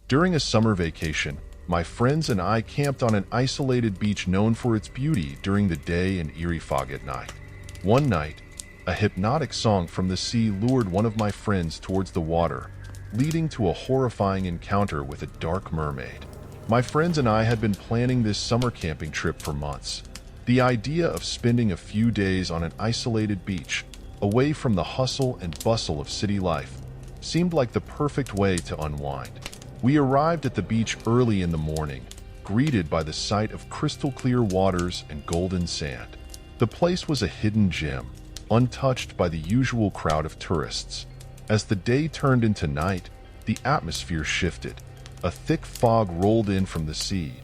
During a summer vacation, my friends and I camped on an isolated beach known for its beauty during the day and eerie fog at night. One night, a hypnotic song from the sea lured one of my friends towards the water, leading to a horrifying encounter with a dark mermaid. My friends and I had been planning this summer camping trip for months. The idea of spending a few days on an isolated beach, away from the hustle and bustle of city life, seemed like the perfect way to unwind. We arrived at the beach early in the morning, greeted by the sight of crystal-clear waters and golden sand. The place was a hidden gem, untouched by the usual crowd of tourists. As the day turned into night, the atmosphere shifted. A thick fog rolled in from the sea,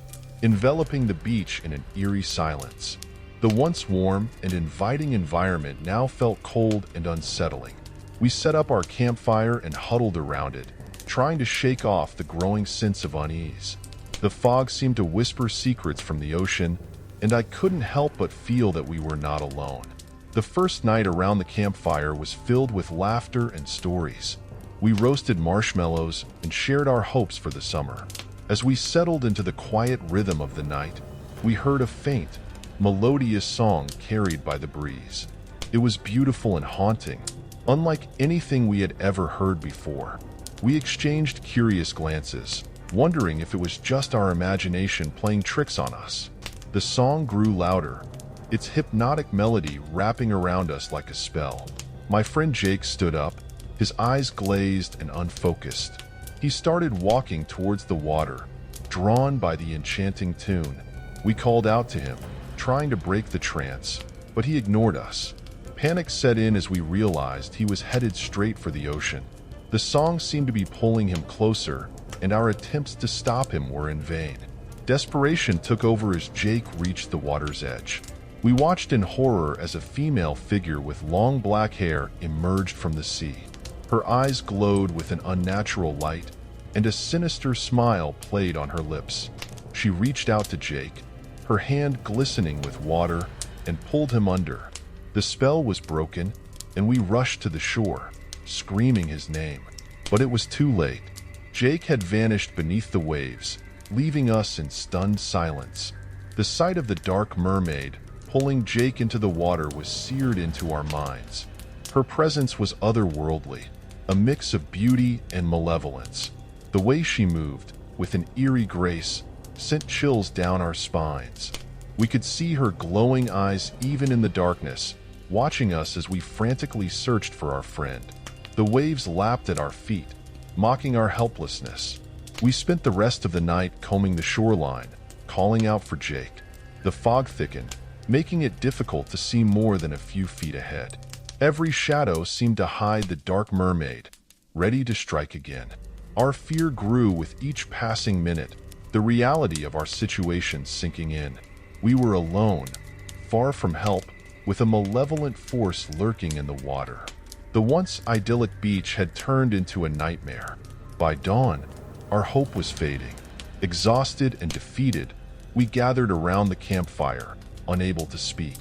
enveloping the beach in an eerie silence. The once warm and inviting environment now felt cold and unsettling. We set up our campfire and huddled around it, trying to shake off the growing sense of unease. The fog seemed to whisper secrets from the ocean, and I couldn't help but feel that we were not alone. The first night around the campfire was filled with laughter and stories. We roasted marshmallows and shared our hopes for the summer. As we settled into the quiet rhythm of the night, we heard a faint, melodious song carried by the breeze. It was beautiful and haunting, unlike anything we had ever heard before. We exchanged curious glances, wondering if it was just our imagination playing tricks on us. The song grew louder, its hypnotic melody wrapping around us like a spell. My friend Jake stood up, his eyes glazed and unfocused. He started walking towards the water, drawn by the enchanting tune. We called out to him, trying to break the trance, but he ignored us. Panic set in as we realized he was headed straight for the ocean. The song seemed to be pulling him closer, and our attempts to stop him were in vain. Desperation took over as Jake reached the water's edge. We watched in horror as a female figure with long black hair emerged from the sea. Her eyes glowed with an unnatural light, and a sinister smile played on her lips. She reached out to Jake, her hand glistening with water, and pulled him under. The spell was broken, and we rushed to the shore, screaming his name. But it was too late. Jake had vanished beneath the waves, leaving us in stunned silence. The sight of the dark mermaid pulling Jake into the water was seared into our minds. Her presence was otherworldly, a mix of beauty and malevolence. The way she moved, with an eerie grace, sent chills down our spines. We could see her glowing eyes even in the darkness, watching us as we frantically searched for our friend. The waves lapped at our feet, mocking our helplessness. We spent the rest of the night combing the shoreline, calling out for Jake. The fog thickened, making it difficult to see more than a few feet ahead. Every shadow seemed to hide the dark mermaid, ready to strike again. Our fear grew with each passing minute, the reality of our situation sinking in. We were alone, far from help, with a malevolent force lurking in the water. The once idyllic beach had turned into a nightmare. By dawn, our hope was fading. Exhausted and defeated, we gathered around the campfire, unable to speak.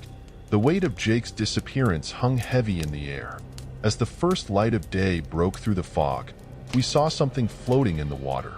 The weight of Jake's disappearance hung heavy in the air. As the first light of day broke through the fog, we saw something floating in the water.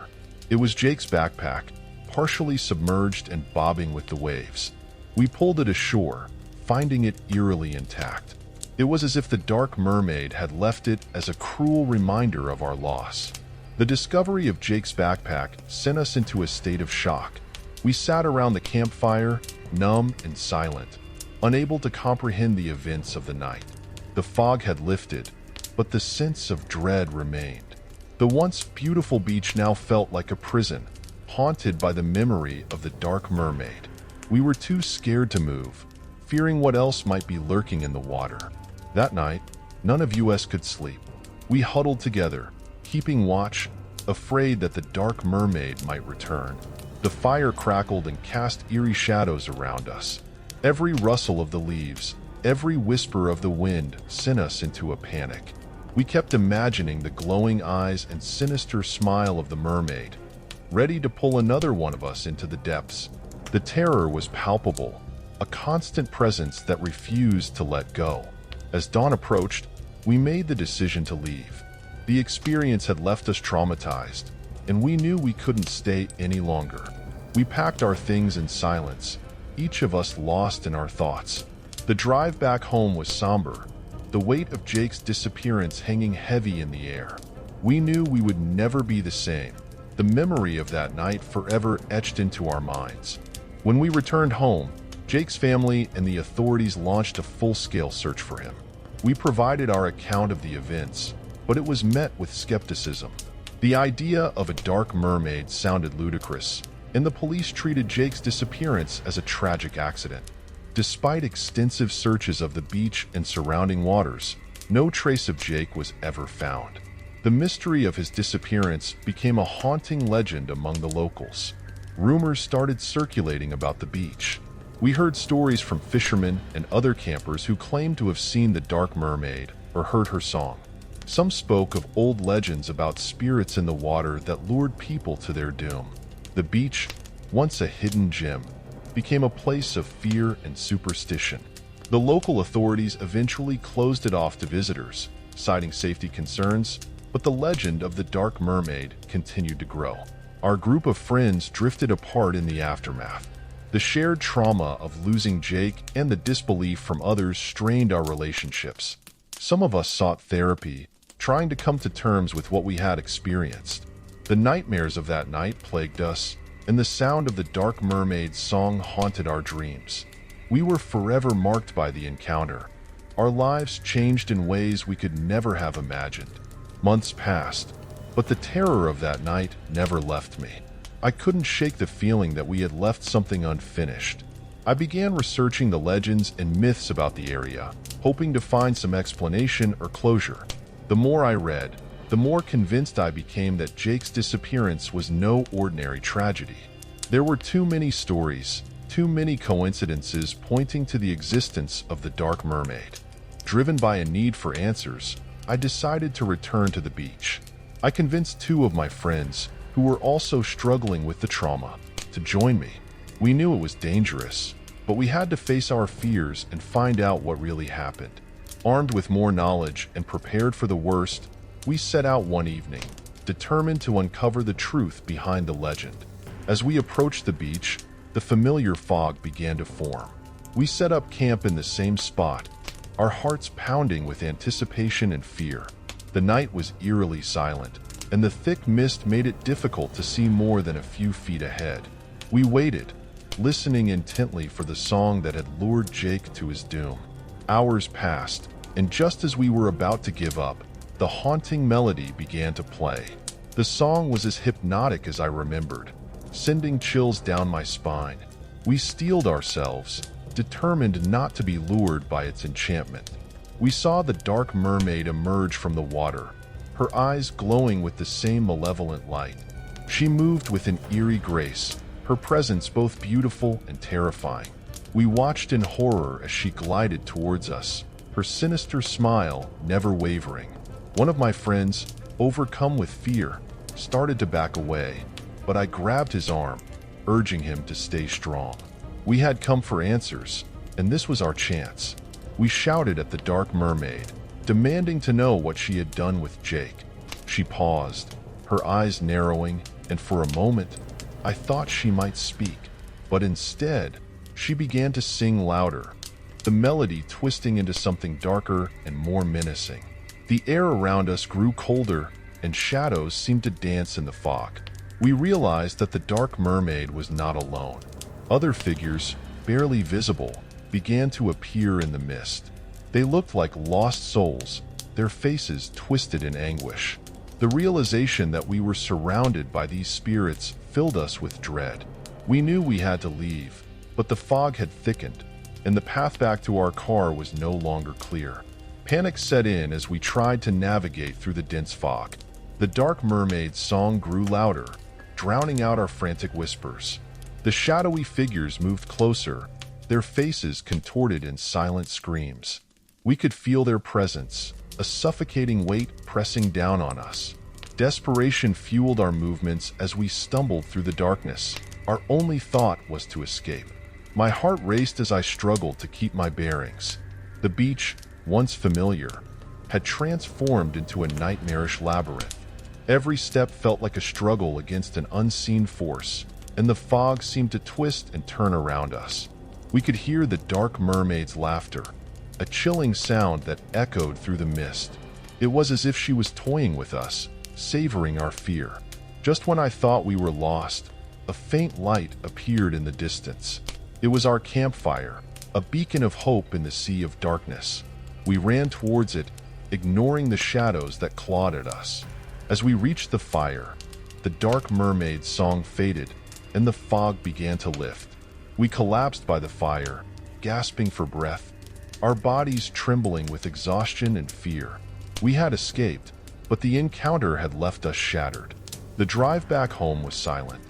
It was Jake's backpack, partially submerged and bobbing with the waves. We pulled it ashore, finding it eerily intact. It was as if the dark mermaid had left it as a cruel reminder of our loss. The discovery of Jake's backpack sent us into a state of shock. We sat around the campfire, numb and silent, unable to comprehend the events of the night. The fog had lifted, but the sense of dread remained. The once beautiful beach now felt like a prison, haunted by the memory of the dark mermaid. We were too scared to move, fearing what else might be lurking in the water. That night, none of us could sleep. We huddled together, keeping watch, afraid that the dark mermaid might return. The fire crackled and cast eerie shadows around us. Every rustle of the leaves, every whisper of the wind sent us into a panic. We kept imagining the glowing eyes and sinister smile of the mermaid, ready to pull another one of us into the depths. The terror was palpable, a constant presence that refused to let go. As dawn approached, we made the decision to leave. The experience had left us traumatized, and we knew we couldn't stay any longer. We packed our things in silence, each of us lost in our thoughts. The drive back home was somber, the weight of Jake's disappearance hanging heavy in the air. We knew we would never be the same, the memory of that night forever etched into our minds. When we returned home, Jake's family and the authorities launched a full-scale search for him. We provided our account of the events, but it was met with skepticism. The idea of a dark mermaid sounded ludicrous, and the police treated Jake's disappearance as a tragic accident. Despite extensive searches of the beach and surrounding waters, no trace of Jake was ever found. The mystery of his disappearance became a haunting legend among the locals. Rumors started circulating about the beach. We heard stories from fishermen and other campers who claimed to have seen the dark mermaid or heard her song. Some spoke of old legends about spirits in the water that lured people to their doom. The beach, once a hidden gem, became a place of fear and superstition. The local authorities eventually closed it off to visitors, citing safety concerns, but the legend of the dark mermaid continued to grow. Our group of friends drifted apart in the aftermath. The shared trauma of losing Jake and the disbelief from others strained our relationships. Some of us sought therapy, trying to come to terms with what we had experienced. The nightmares of that night plagued us, and the sound of the dark mermaid's song haunted our dreams. We were forever marked by the encounter. Our lives changed in ways we could never have imagined. Months passed, but the terror of that night never left me. I couldn't shake the feeling that we had left something unfinished. I began researching the legends and myths about the area, hoping to find some explanation or closure. The more I read, the more convinced I became that Jake's disappearance was no ordinary tragedy. There were too many stories, too many coincidences pointing to the existence of the dark mermaid. Driven by a need for answers, I decided to return to the beach. I convinced two of my friends, who were also struggling with the trauma, to join me. We knew it was dangerous, but we had to face our fears and find out what really happened. Armed with more knowledge and prepared for the worst, we set out one evening, determined to uncover the truth behind the legend. As we approached the beach, the familiar fog began to form. We set up camp in the same spot, our hearts pounding with anticipation and fear. The night was eerily silent, and the thick mist made it difficult to see more than a few feet ahead. We waited, listening intently for the song that had lured Jake to his doom. Hours passed, and just as we were about to give up, the haunting melody began to play. The song was as hypnotic as I remembered, sending chills down my spine. We steeled ourselves, determined not to be lured by its enchantment. We saw the dark mermaid emerge from the water, her eyes glowing with the same malevolent light. She moved with an eerie grace, her presence both beautiful and terrifying. We watched in horror as she glided towards us, her sinister smile never wavering. One of my friends, overcome with fear, started to back away, but I grabbed his arm, urging him to stay strong. We had come for answers, and this was our chance. We shouted at the dark mermaid, demanding to know what she had done with Jake. She paused, her eyes narrowing, and for a moment, I thought she might speak. But instead, she began to sing louder, the melody twisting into something darker and more menacing. The air around us grew colder, and shadows seemed to dance in the fog. We realized that the dark mermaid was not alone. Other figures, barely visible, began to appear in the mist. They looked like lost souls, their faces twisted in anguish. The realization that we were surrounded by these spirits filled us with dread. We knew we had to leave, but the fog had thickened, and the path back to our car was no longer clear. Panic set in as we tried to navigate through the dense fog. The dark mermaid's song grew louder, drowning out our frantic whispers. The shadowy figures moved closer, their faces contorted in silent screams. We could feel their presence, a suffocating weight pressing down on us. Desperation fueled our movements as we stumbled through the darkness. Our only thought was to escape. My heart raced as I struggled to keep my bearings. The beach, once familiar, had transformed into a nightmarish labyrinth. Every step felt like a struggle against an unseen force, and the fog seemed to twist and turn around us. We could hear the dark mermaid's laughter, a chilling sound that echoed through the mist. It was as if she was toying with us, savoring our fear. Just when I thought we were lost, a faint light appeared in the distance. It was our campfire, a beacon of hope in the sea of darkness. We ran towards it, ignoring the shadows that clawed at us. As we reached the fire, the dark mermaid's song faded, and the fog began to lift. We collapsed by the fire, gasping for breath, our bodies trembling with exhaustion and fear. We had escaped, but the encounter had left us shattered. The drive back home was silent.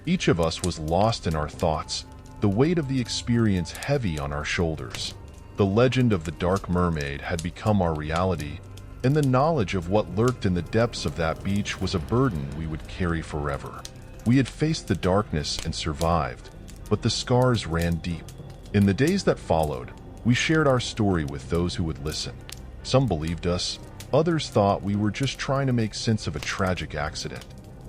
Each of us was lost in our thoughts, the weight of the experience heavy on our shoulders. The legend of the Dark Mermaid had become our reality, and the knowledge of what lurked in the depths of that beach was a burden we would carry forever. We had faced the darkness and survived, but the scars ran deep. In the days that followed, we shared our story with those who would listen. Some believed us, others thought we were just trying to make sense of a tragic accident.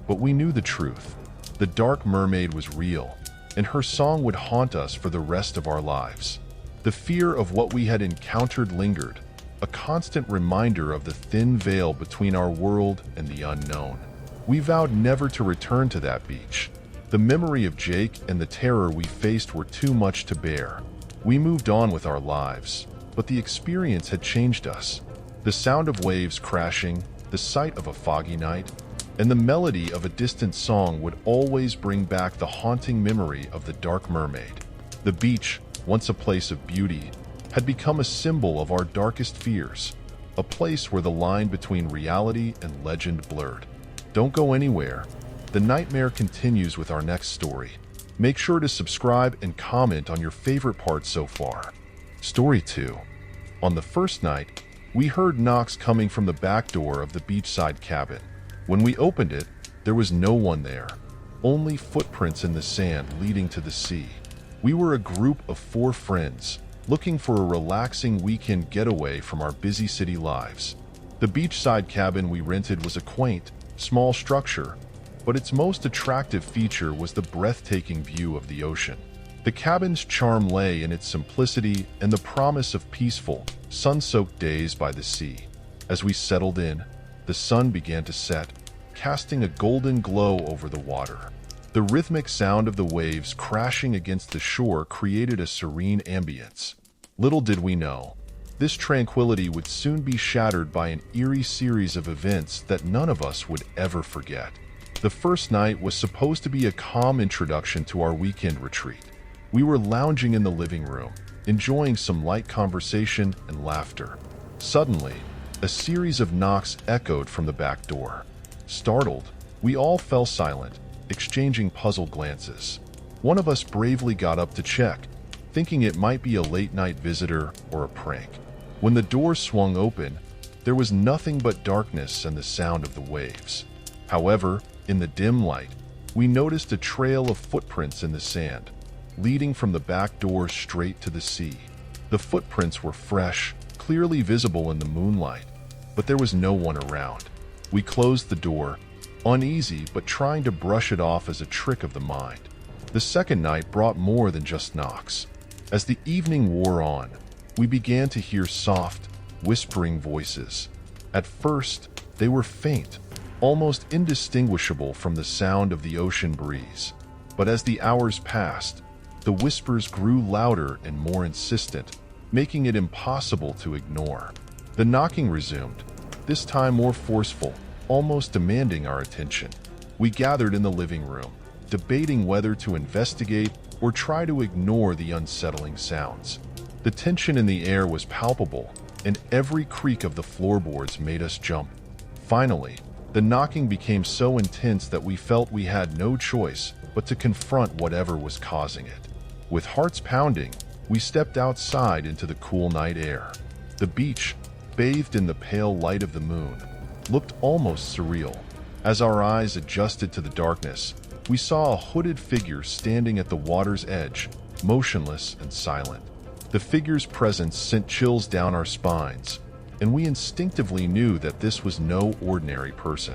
But we knew the truth. The Dark Mermaid was real, and her song would haunt us for the rest of our lives. The fear of what we had encountered lingered, a constant reminder of the thin veil between our world and the unknown. We vowed never to return to that beach. The memory of Jake and the terror we faced were too much to bear. We moved on with our lives, but the experience had changed us. The sound of waves crashing, the sight of a foggy night, and the melody of a distant song would always bring back the haunting memory of the Dark Mermaid. The beach, once a place of beauty, had become a symbol of our darkest fears, a place where the line between reality and legend blurred. Don't go anywhere. The nightmare continues with our next story. Make sure to subscribe and comment on your favorite part so far. Story 2. On the first night, we heard knocks coming from the back door of the beachside cabin. When we opened it, there was no one there, only footprints in the sand leading to the sea. We were a group of 4 friends, looking for a relaxing weekend getaway from our busy city lives. The beachside cabin we rented was a quaint, small structure, but its most attractive feature was the breathtaking view of the ocean. The cabin's charm lay in its simplicity and the promise of peaceful, sun-soaked days by the sea. As we settled in, the sun began to set, casting a golden glow over the water. The rhythmic sound of the waves crashing against the shore created a serene ambience. Little did we know, this tranquility would soon be shattered by an eerie series of events that none of us would ever forget. The first night was supposed to be a calm introduction to our weekend retreat. We were lounging in the living room, enjoying some light conversation and laughter. Suddenly, a series of knocks echoed from the back door. Startled, we all fell silent, exchanging puzzled glances. One of us bravely got up to check, thinking it might be a late-night visitor or a prank. When the door swung open, there was nothing but darkness and the sound of the waves. However, in the dim light, we noticed a trail of footprints in the sand, leading from the back door straight to the sea. The footprints were fresh, clearly visible in the moonlight, but there was no one around. We closed the door, uneasy but trying to brush it off as a trick of the mind. The second night brought more than just knocks. As the evening wore on, we began to hear soft, whispering voices. At first, they were faint, almost indistinguishable from the sound of the ocean breeze. But as the hours passed, the whispers grew louder and more insistent, making it impossible to ignore. The knocking resumed, this time more forceful, almost demanding our attention. We gathered in the living room, debating whether to investigate or try to ignore the unsettling sounds. The tension in the air was palpable, and every creak of the floorboards made us jump. Finally, the knocking became so intense that we felt we had no choice but to confront whatever was causing it. With hearts pounding, we stepped outside into the cool night air. The beach, bathed in the pale light of the moon, looked almost surreal. As our eyes adjusted to the darkness, we saw a hooded figure standing at the water's edge, motionless and silent. The figure's presence sent chills down our spines, and we instinctively knew that this was no ordinary person.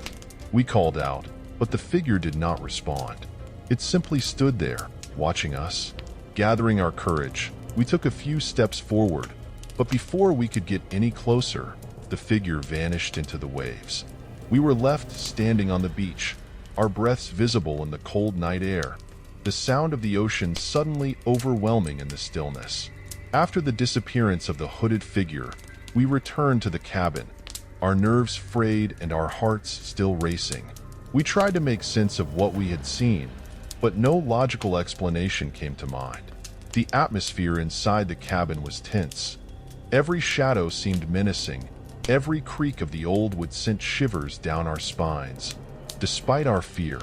We called out, but the figure did not respond. It simply stood there, watching us. Gathering our courage, we took a few steps forward, but before we could get any closer, the figure vanished into the waves. We were left standing on the beach, our breaths visible in the cold night air, the sound of the ocean suddenly overwhelming in the stillness. After the disappearance of the hooded figure, we returned to the cabin, our nerves frayed and our hearts still racing. We tried to make sense of what we had seen, but no logical explanation came to mind. The atmosphere inside the cabin was tense. Every shadow seemed menacing. Every creak of the old wood sent shivers down our spines. Despite our fear,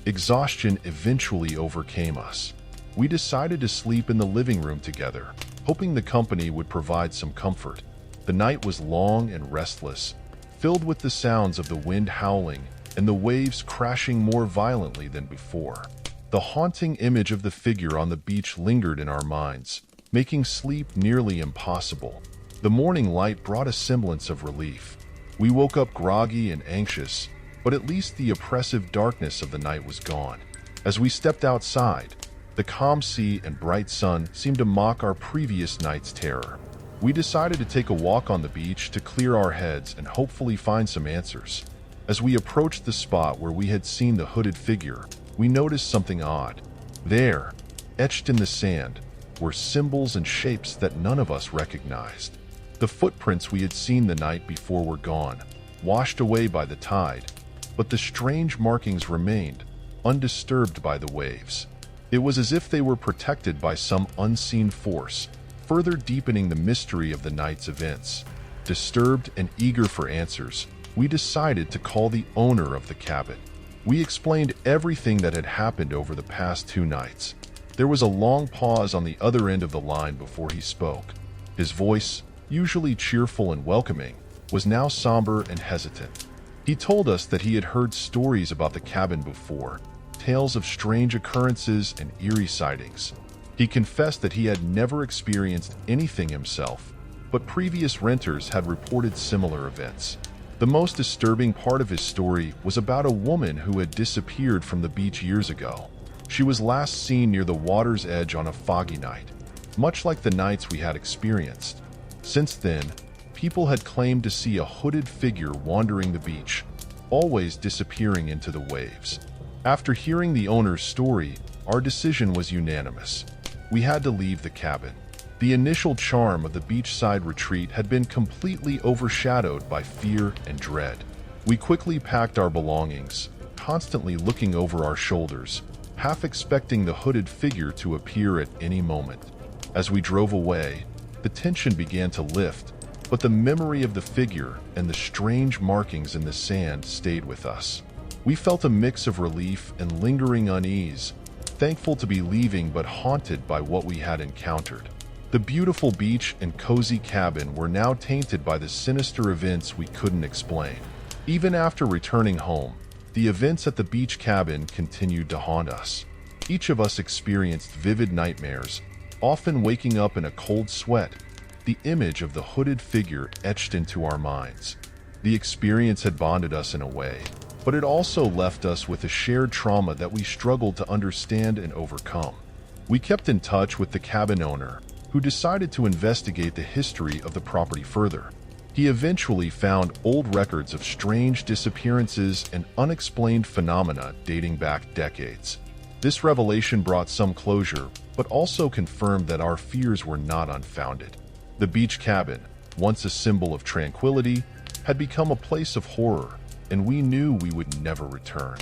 exhaustion eventually overcame us. We decided to sleep in the living room together, hoping the company would provide some comfort. The night was long and restless, filled with the sounds of the wind howling and the waves crashing more violently than before. The haunting image of the figure on the beach lingered in our minds, making sleep nearly impossible. The morning light brought a semblance of relief. We woke up groggy and anxious, but at least the oppressive darkness of the night was gone. As we stepped outside, the calm sea and bright sun seemed to mock our previous night's terror. We decided to take a walk on the beach to clear our heads and hopefully find some answers. As we approached the spot where we had seen the hooded figure, we noticed something odd. There, etched in the sand, were symbols and shapes that none of us recognized. The footprints we had seen the night before were gone, washed away by the tide, but the strange markings remained, undisturbed by the waves. It was as if they were protected by some unseen force, further deepening the mystery of the night's events. Disturbed and eager for answers, we decided to call the owner of the cabin. We explained everything that had happened over the past 2 nights. There was a long pause on the other end of the line before he spoke. His voice, usually cheerful and welcoming, was now somber and hesitant. He told us that he had heard stories about the cabin before, tales of strange occurrences and eerie sightings. He confessed that he had never experienced anything himself, but previous renters had reported similar events. The most disturbing part of his story was about a woman who had disappeared from the beach years ago. She was last seen near the water's edge on a foggy night, much like the nights we had experienced. Since then, people had claimed to see a hooded figure wandering the beach, always disappearing into the waves. After hearing the owner's story, our decision was unanimous. We had to leave the cabin. The initial charm of the beachside retreat had been completely overshadowed by fear and dread. We quickly packed our belongings, constantly looking over our shoulders, half expecting the hooded figure to appear at any moment. As we drove away, the tension began to lift, but the memory of the figure and the strange markings in the sand stayed with us. We felt a mix of relief and lingering unease, thankful to be leaving but haunted by what we had encountered. The beautiful beach and cozy cabin were now tainted by the sinister events we couldn't explain. Even after returning home, the events at the beach cabin continued to haunt us. Each of us experienced vivid nightmares, often waking up in a cold sweat, the image of the hooded figure etched into our minds. The experience had bonded us in a way, but it also left us with a shared trauma that we struggled to understand and overcome. We kept in touch with the cabin owner, who decided to investigate the history of the property further. He eventually found old records of strange disappearances and unexplained phenomena dating back decades. This revelation brought some closure, but also confirmed that our fears were not unfounded. The beach cabin, once a symbol of tranquility, had become a place of horror, and we knew we would never return.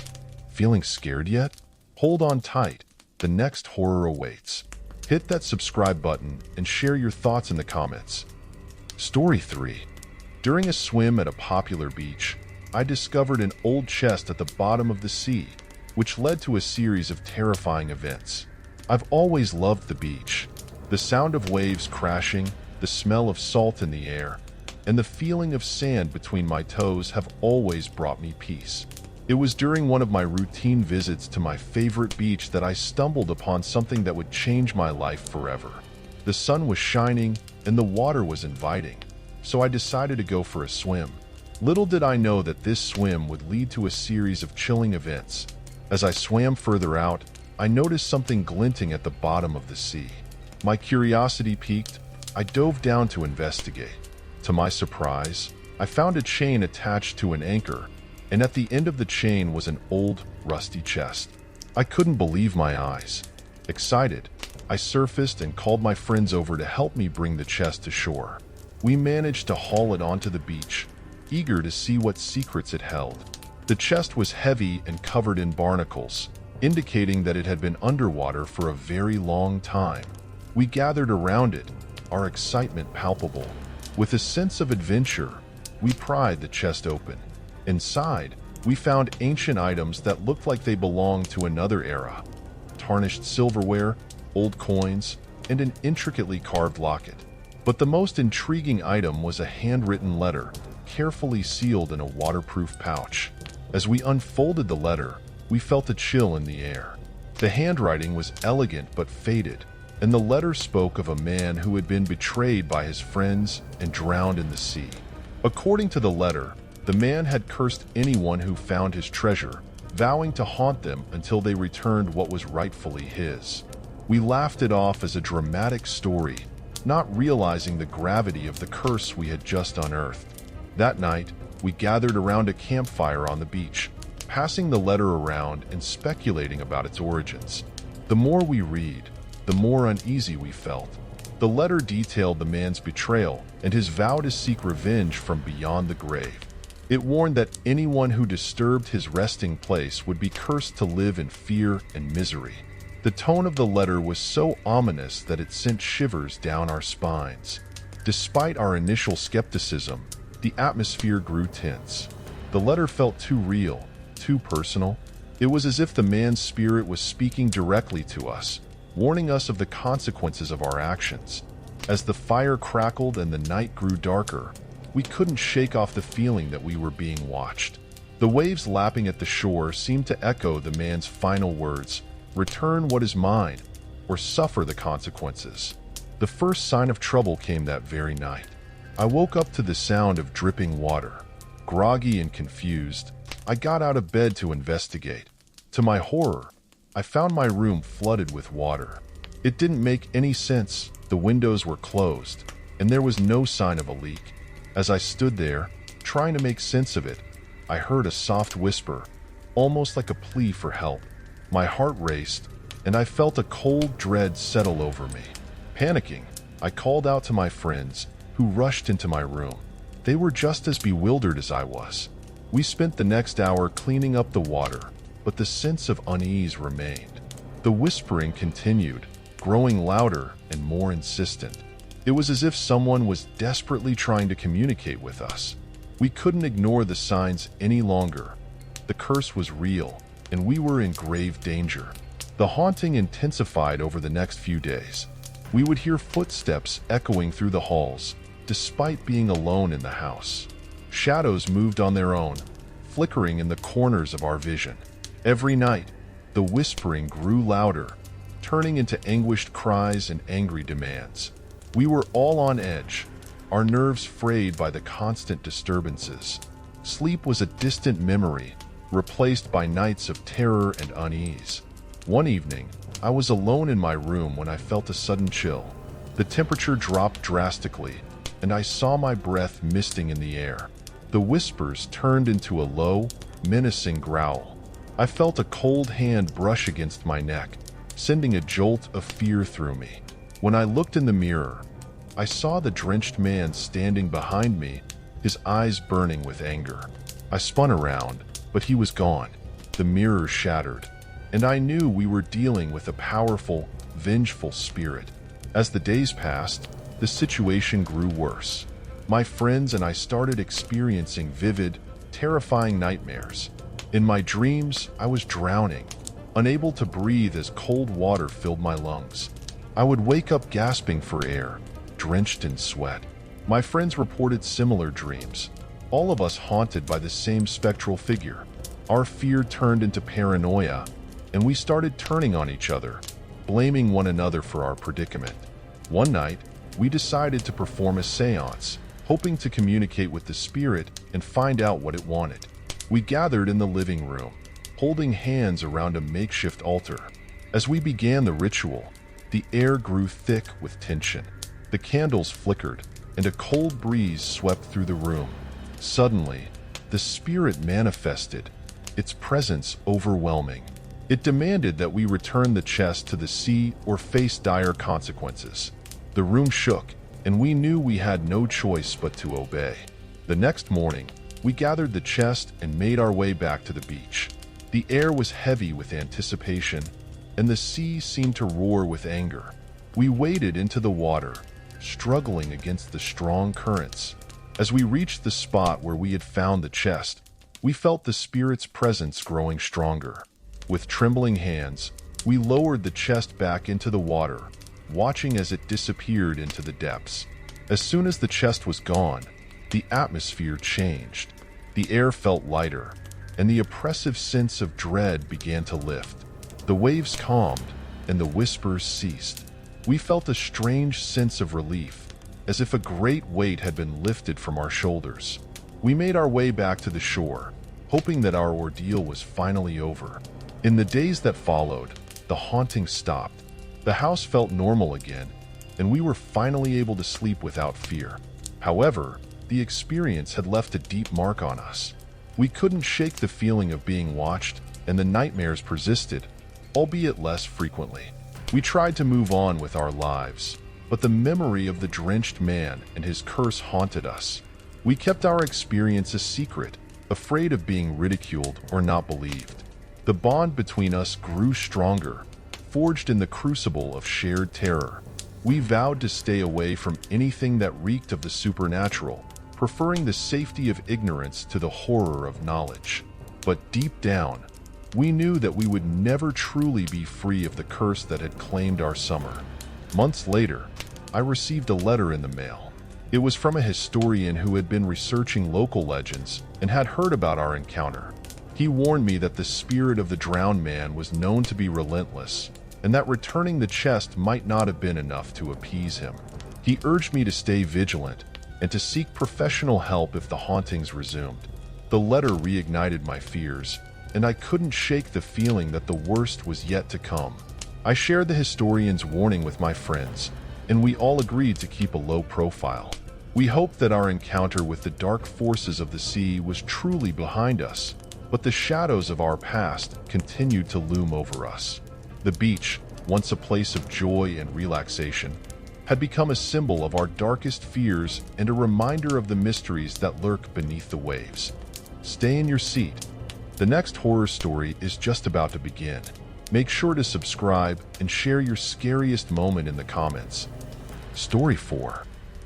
Feeling scared yet? Hold on tight. The next horror awaits. Hit that subscribe button and share your thoughts in the comments. Story 3. During a swim at a popular beach, I discovered an old chest at the bottom of the sea, which led to a series of terrifying events. I've always loved the beach. The sound of waves crashing, the smell of salt in the air, and the feeling of sand between my toes have always brought me peace. It was during one of my routine visits to my favorite beach that I stumbled upon something that would change my life forever. The sun was shining and the water was inviting, so I decided to go for a swim. Little did I know that this swim would lead to a series of chilling events. As I swam further out, I noticed something glinting at the bottom of the sea. My curiosity piqued. I dove down to investigate. To my surprise, I found a chain attached to an anchor, and at the end of the chain was an old, rusty chest. I couldn't believe my eyes. Excited, I surfaced and called my friends over to help me bring the chest to shore. We managed to haul it onto the beach, eager to see what secrets it held. The chest was heavy and covered in barnacles, indicating that it had been underwater for a very long time. We gathered around it, our excitement palpable. With a sense of adventure, we pried the chest open. Inside, we found ancient items that looked like they belonged to another era. Tarnished silverware, old coins, and an intricately carved locket. But the most intriguing item was a handwritten letter, carefully sealed in a waterproof pouch. As we unfolded the letter, we felt a chill in the air. The handwriting was elegant but faded, and the letter spoke of a man who had been betrayed by his friends and drowned in the sea. According to the letter, the man had cursed anyone who found his treasure, vowing to haunt them until they returned what was rightfully his. We laughed it off as a dramatic story, not realizing the gravity of the curse we had just unearthed. That night, we gathered around a campfire on the beach, passing the letter around and speculating about its origins. The more we read, the more uneasy we felt. The letter detailed the man's betrayal and his vow to seek revenge from beyond the grave. It warned that anyone who disturbed his resting place would be cursed to live in fear and misery. The tone of the letter was so ominous that it sent shivers down our spines. Despite our initial skepticism, the atmosphere grew tense. The letter felt too real, too personal. It was as if the man's spirit was speaking directly to us, warning us of the consequences of our actions. As the fire crackled and the night grew darker, we couldn't shake off the feeling that we were being watched. The waves lapping at the shore seemed to echo the man's final words, "Return what is mine, or suffer the consequences." The first sign of trouble came that very night. I woke up to the sound of dripping water. Groggy and confused, I got out of bed to investigate. To my horror, I found my room flooded with water. It didn't make any sense. The windows were closed, and there was no sign of a leak. As I stood there, trying to make sense of it, I heard a soft whisper, almost like a plea for help. My heart raced, and I felt a cold dread settle over me. Panicking, I called out to my friends, who rushed into my room. They were just as bewildered as I was. We spent the next hour cleaning up the water, but the sense of unease remained. The whispering continued, growing louder and more insistent. It was as if someone was desperately trying to communicate with us. We couldn't ignore the signs any longer. The curse was real, and we were in grave danger. The haunting intensified over the next few days. We would hear footsteps echoing through the halls, despite being alone in the house. Shadows moved on their own, flickering in the corners of our vision. Every night, the whispering grew louder, turning into anguished cries and angry demands. We were all on edge, our nerves frayed by the constant disturbances. Sleep was a distant memory, replaced by nights of terror and unease. One evening, I was alone in my room when I felt a sudden chill. The temperature dropped drastically, and I saw my breath misting in the air. The whispers turned into a low, menacing growl. I felt a cold hand brush against my neck, sending a jolt of fear through me. When I looked in the mirror, I saw the drenched man standing behind me, his eyes burning with anger. I spun around, but he was gone. The mirror shattered, and I knew we were dealing with a powerful, vengeful spirit. As the days passed, the situation grew worse. My friends and I started experiencing vivid, terrifying nightmares. In my dreams, I was drowning, unable to breathe as cold water filled my lungs. I would wake up gasping for air, drenched in sweat. My friends reported similar dreams, all of us haunted by the same spectral figure. Our fear turned into paranoia, and we started turning on each other, blaming one another for our predicament. One night, we decided to perform a seance, hoping to communicate with the spirit and find out what it wanted. We gathered in the living room, holding hands around a makeshift altar. As we began the ritual, the air grew thick with tension. The candles flickered, and a cold breeze swept through the room. Suddenly, the spirit manifested, its presence overwhelming. It demanded that we return the chest to the sea or face dire consequences. The room shook, and we knew we had no choice but to obey. The next morning, we gathered the chest and made our way back to the beach. The air was heavy with anticipation, and the sea seemed to roar with anger. We waded into the water, struggling against the strong currents. As we reached the spot where we had found the chest, we felt the spirit's presence growing stronger. With trembling hands, we lowered the chest back into the water, watching as it disappeared into the depths. As soon as the chest was gone, the atmosphere changed. The air felt lighter, and the oppressive sense of dread began to lift. The waves calmed, and the whispers ceased. We felt a strange sense of relief, as if a great weight had been lifted from our shoulders. We made our way back to the shore, hoping that our ordeal was finally over. In the days that followed, the haunting stopped. The house felt normal again, and we were finally able to sleep without fear. However, the experience had left a deep mark on us. We couldn't shake the feeling of being watched, and the nightmares persisted, albeit less frequently. We tried to move on with our lives, but the memory of the drenched man and his curse haunted us. We kept our experience a secret, afraid of being ridiculed or not believed. The bond between us grew stronger, forged in the crucible of shared terror. We vowed to stay away from anything that reeked of the supernatural, preferring the safety of ignorance to the horror of knowledge. But deep down, we knew that we would never truly be free of the curse that had claimed our summer. Months later, I received a letter in the mail. It was from a historian who had been researching local legends and had heard about our encounter. He warned me that the spirit of the drowned man was known to be relentless, and that returning the chest might not have been enough to appease him. He urged me to stay vigilant and to seek professional help if the hauntings resumed. The letter reignited my fears, and I couldn't shake the feeling that the worst was yet to come. I shared the historian's warning with my friends, and we all agreed to keep a low profile. We hoped that our encounter with the dark forces of the sea was truly behind us, but the shadows of our past continued to loom over us. The beach, once a place of joy and relaxation, had become a symbol of our darkest fears and a reminder of the mysteries that lurk beneath the waves. Stay in your seat. The next horror story is just about to begin. Make sure to subscribe and share your scariest moment in the comments. Story 4.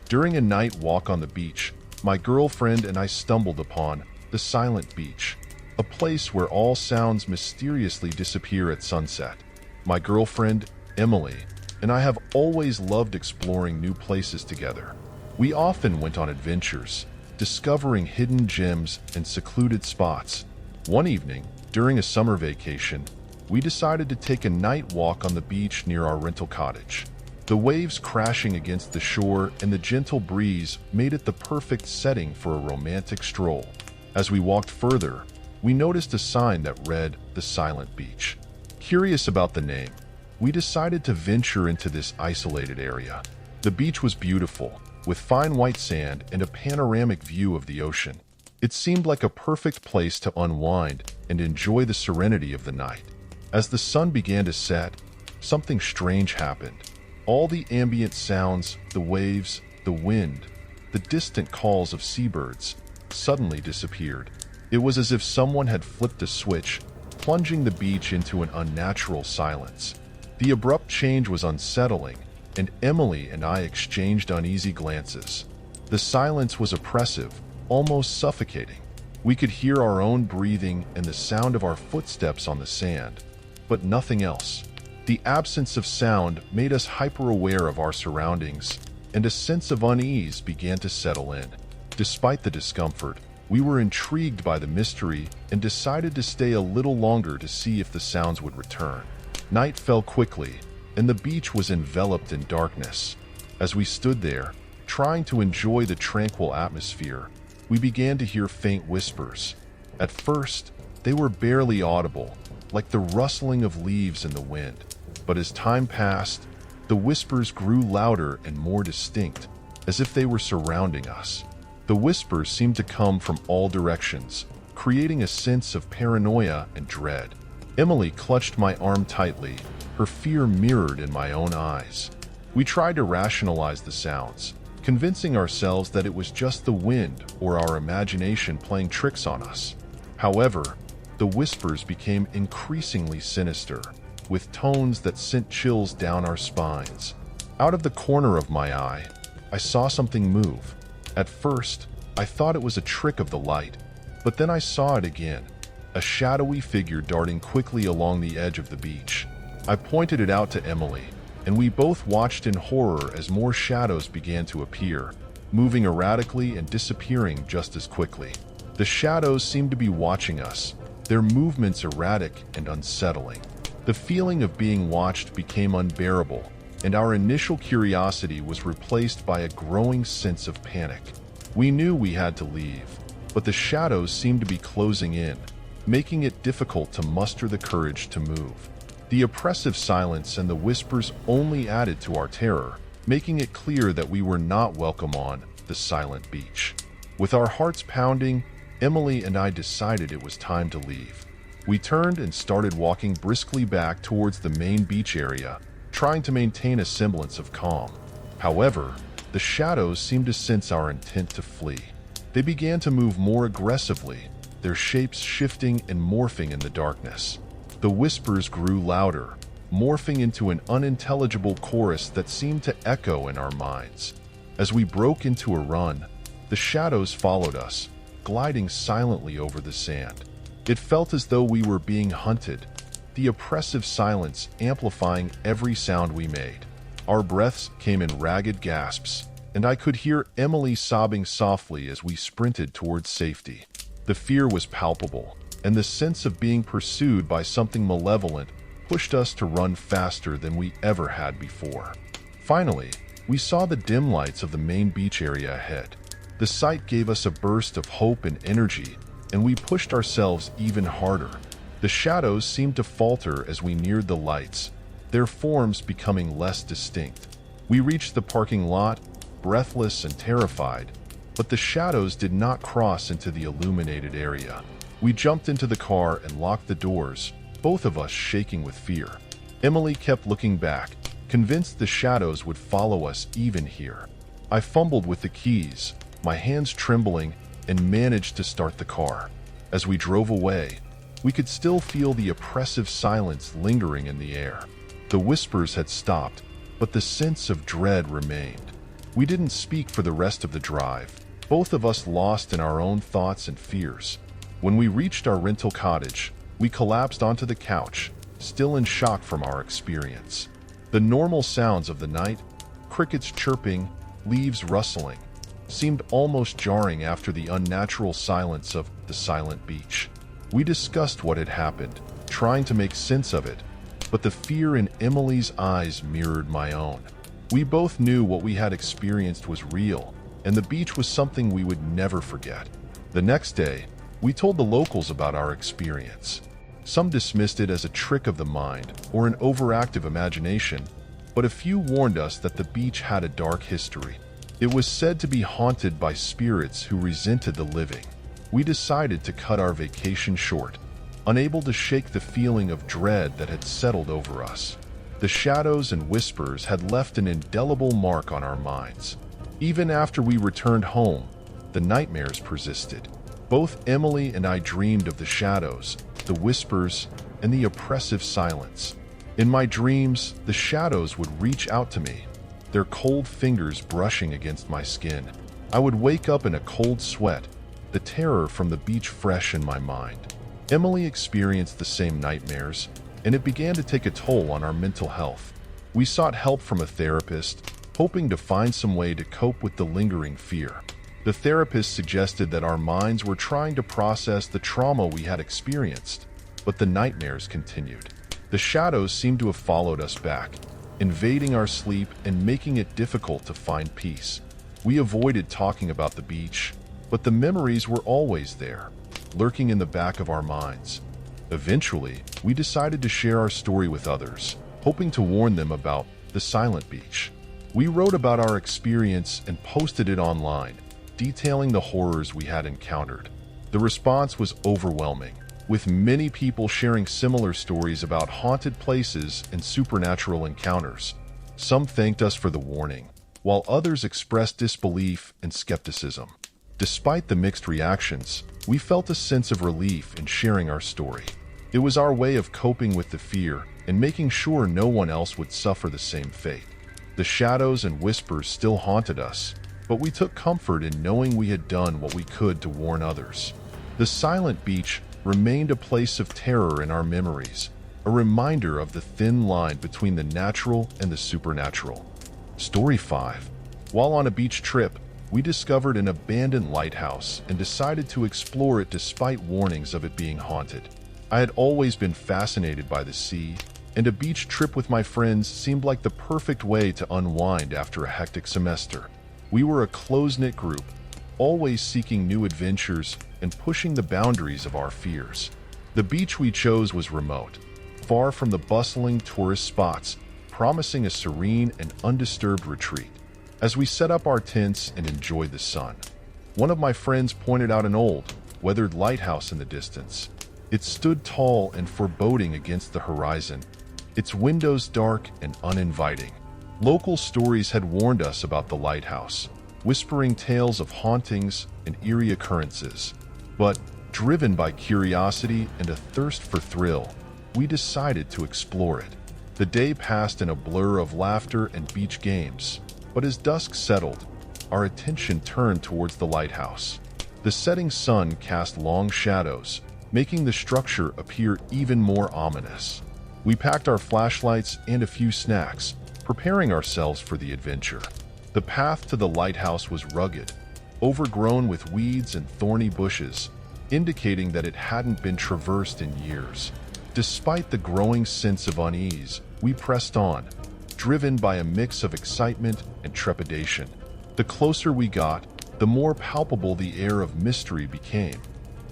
During a night walk on the beach, my girlfriend and I stumbled upon the Silent Beach, a place where all sounds mysteriously disappear at sunset. My girlfriend, Emily, and I have always loved exploring new places together. We often went on adventures, discovering hidden gems and secluded spots. One evening, during a summer vacation, we decided to take a night walk on the beach near our rental cottage. The waves crashing against the shore and the gentle breeze made it the perfect setting for a romantic stroll. As we walked further, we noticed a sign that read, "The Silent Beach." Curious about the name, we decided to venture into this isolated area. The beach was beautiful, with fine white sand and a panoramic view of the ocean. It seemed like a perfect place to unwind and enjoy the serenity of the night. As the sun began to set, something strange happened. All the ambient sounds, the waves, the wind, the distant calls of seabirds, suddenly disappeared. It was as if someone had flipped a switch, plunging the beach into an unnatural silence. The abrupt change was unsettling, and Emily and I exchanged uneasy glances. The silence was oppressive, almost suffocating. We could hear our own breathing and the sound of our footsteps on the sand, but nothing else. The absence of sound made us hyper-aware of our surroundings, and a sense of unease began to settle in. Despite the discomfort, we were intrigued by the mystery and decided to stay a little longer to see if the sounds would return. Night fell quickly, and the beach was enveloped in darkness. As we stood there, trying to enjoy the tranquil atmosphere, we began to hear faint whispers. At first, they were barely audible, like the rustling of leaves in the wind. But as time passed, the whispers grew louder and more distinct, as if they were surrounding us. The whispers seemed to come from all directions, creating a sense of paranoia and dread. Emily clutched my arm tightly, her fear mirrored in my own eyes. We tried to rationalize the sounds, convincing ourselves that it was just the wind or our imagination playing tricks on us. However, the whispers became increasingly sinister, with tones that sent chills down our spines. Out of the corner of my eye, I saw something move. At first, I thought it was a trick of the light, but then I saw it again, a shadowy figure darting quickly along the edge of the beach. I pointed it out to Emily, and we both watched in horror as more shadows began to appear, moving erratically and disappearing just as quickly. The shadows seemed to be watching us, their movements erratic and unsettling. The feeling of being watched became unbearable, and our initial curiosity was replaced by a growing sense of panic. We knew we had to leave, but the shadows seemed to be closing in, making it difficult to muster the courage to move. The oppressive silence and the whispers only added to our terror, making it clear that we were not welcome on the silent beach. With our hearts pounding, Emily and I decided it was time to leave. We turned and started walking briskly back towards the main beach area, trying to maintain a semblance of calm. However, the shadows seemed to sense our intent to flee. They began to move more aggressively, their shapes shifting and morphing in the darkness. The whispers grew louder, morphing into an unintelligible chorus that seemed to echo in our minds. As we broke into a run, the shadows followed us, gliding silently over the sand. It felt as though we were being hunted, the oppressive silence amplifying every sound we made. Our breaths came in ragged gasps, and I could hear Emily sobbing softly as we sprinted towards safety. The fear was palpable, and the sense of being pursued by something malevolent pushed us to run faster than we ever had before. Finally, we saw the dim lights of the main beach area ahead. The sight gave us a burst of hope and energy, and we pushed ourselves even harder. The shadows seemed to falter as we neared the lights, their forms becoming less distinct. We reached the parking lot, breathless and terrified, but the shadows did not cross into the illuminated area. We jumped into the car and locked the doors, both of us shaking with fear. Emily kept looking back, convinced the shadows would follow us even here. I fumbled with the keys, my hands trembling, and managed to start the car. As we drove away, we could still feel the oppressive silence lingering in the air. The whispers had stopped, but the sense of dread remained. We didn't speak for the rest of the drive, both of us lost in our own thoughts and fears. When we reached our rental cottage, we collapsed onto the couch, still in shock from our experience. The normal sounds of the night, crickets chirping, leaves rustling, seemed almost jarring after the unnatural silence of the silent beach. We discussed what had happened, trying to make sense of it, but the fear in Emily's eyes mirrored my own. We both knew what we had experienced was real, and the beach was something we would never forget. The next day, we told the locals about our experience. Some dismissed it as a trick of the mind or an overactive imagination, but a few warned us that the beach had a dark history. It was said to be haunted by spirits who resented the living. We decided to cut our vacation short, unable to shake the feeling of dread that had settled over us. The shadows and whispers had left an indelible mark on our minds. Even after we returned home, the nightmares persisted. Both Emily and I dreamed of the shadows, the whispers, and the oppressive silence. In my dreams, the shadows would reach out to me, their cold fingers brushing against my skin. I would wake up in a cold sweat, the terror from the beach fresh in my mind. Emily experienced the same nightmares, and it began to take a toll on our mental health. We sought help from a therapist, hoping to find some way to cope with the lingering fear. The therapist suggested that our minds were trying to process the trauma we had experienced, but the nightmares continued. The shadows seemed to have followed us back, invading our sleep and making it difficult to find peace. We avoided talking about the beach, but the memories were always there, lurking in the back of our minds. Eventually, we decided to share our story with others, hoping to warn them about the silent beach. We wrote about our experience and posted it online, detailing the horrors we had encountered. The response was overwhelming, with many people sharing similar stories about haunted places and supernatural encounters. Some thanked us for the warning, while others expressed disbelief and skepticism. Despite the mixed reactions, we felt a sense of relief in sharing our story. It was our way of coping with the fear and making sure no one else would suffer the same fate. The shadows and whispers still haunted us, but we took comfort in knowing we had done what we could to warn others. The silent beach remained a place of terror in our memories, a reminder of the thin line between the natural and the supernatural. Story 5. While on a beach trip, we discovered an abandoned lighthouse and decided to explore it despite warnings of it being haunted. I had always been fascinated by the sea, and a beach trip with my friends seemed like the perfect way to unwind after a hectic semester. We were a close-knit group, always seeking new adventures and pushing the boundaries of our fears. The beach we chose was remote, far from the bustling tourist spots, promising a serene and undisturbed retreat. As we set up our tents and enjoyed the sun, one of my friends pointed out an old, weathered lighthouse in the distance. It stood tall and foreboding against the horizon, its windows dark and uninviting. Local stories had warned us about the lighthouse, whispering tales of hauntings and eerie occurrences. But, driven by curiosity and a thirst for thrill, we decided to explore it. The day passed in a blur of laughter and beach games, but as dusk settled, our attention turned towards the lighthouse. The setting sun cast long shadows, making the structure appear even more ominous. We packed our flashlights and a few snacks, preparing ourselves for the adventure. The path to the lighthouse was rugged, overgrown with weeds and thorny bushes, indicating that it hadn't been traversed in years. Despite the growing sense of unease, we pressed on, driven by a mix of excitement and trepidation. The closer we got, the more palpable the air of mystery became,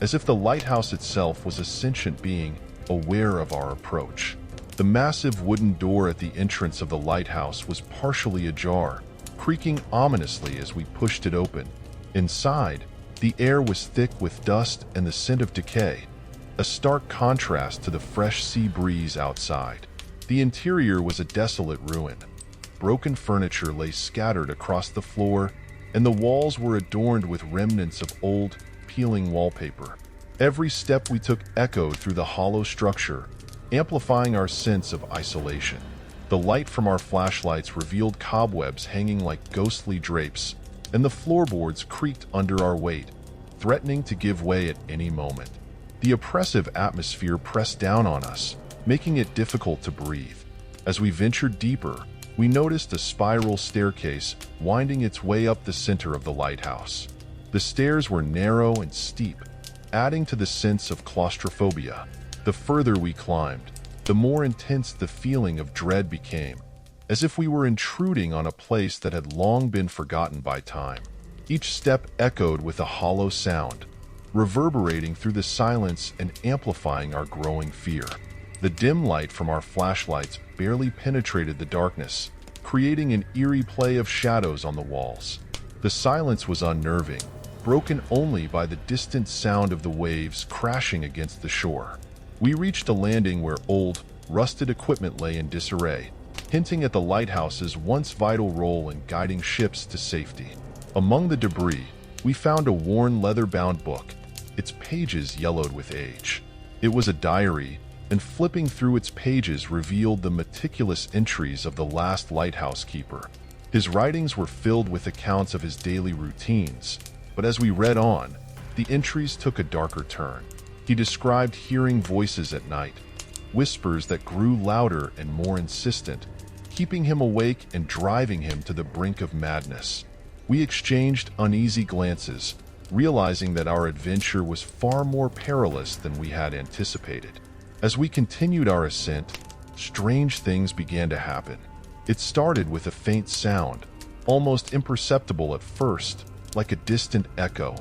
as if the lighthouse itself was a sentient being aware of our approach. The massive wooden door at the entrance of the lighthouse was partially ajar, creaking ominously as we pushed it open. Inside, the air was thick with dust and the scent of decay, a stark contrast to the fresh sea breeze outside. The interior was a desolate ruin. Broken furniture lay scattered across the floor, and the walls were adorned with remnants of old, peeling wallpaper. Every step we took echoed through the hollow structure, amplifying our sense of isolation. The light from our flashlights revealed cobwebs hanging like ghostly drapes, and the floorboards creaked under our weight, threatening to give way at any moment. The oppressive atmosphere pressed down on us, making it difficult to breathe. As we ventured deeper, we noticed a spiral staircase winding its way up the center of the lighthouse. The stairs were narrow and steep, adding to the sense of claustrophobia. The further we climbed, the more intense the feeling of dread became, as if we were intruding on a place that had long been forgotten by time. Each step echoed with a hollow sound, reverberating through the silence and amplifying our growing fear. The dim light from our flashlights barely penetrated the darkness, creating an eerie play of shadows on the walls. The silence was unnerving, broken only by the distant sound of the waves crashing against the shore. We reached a landing where old, rusted equipment lay in disarray, hinting at the lighthouse's once vital role in guiding ships to safety. Among the debris, we found a worn leather-bound book, its pages yellowed with age. It was a diary, and flipping through its pages revealed the meticulous entries of the last lighthouse keeper. His writings were filled with accounts of his daily routines, but as we read on, the entries took a darker turn. He described hearing voices at night, whispers that grew louder and more insistent, keeping him awake and driving him to the brink of madness. We exchanged uneasy glances, realizing that our adventure was far more perilous than we had anticipated. As we continued our ascent, strange things began to happen. It started with a faint sound, almost imperceptible at first, like a distant echo.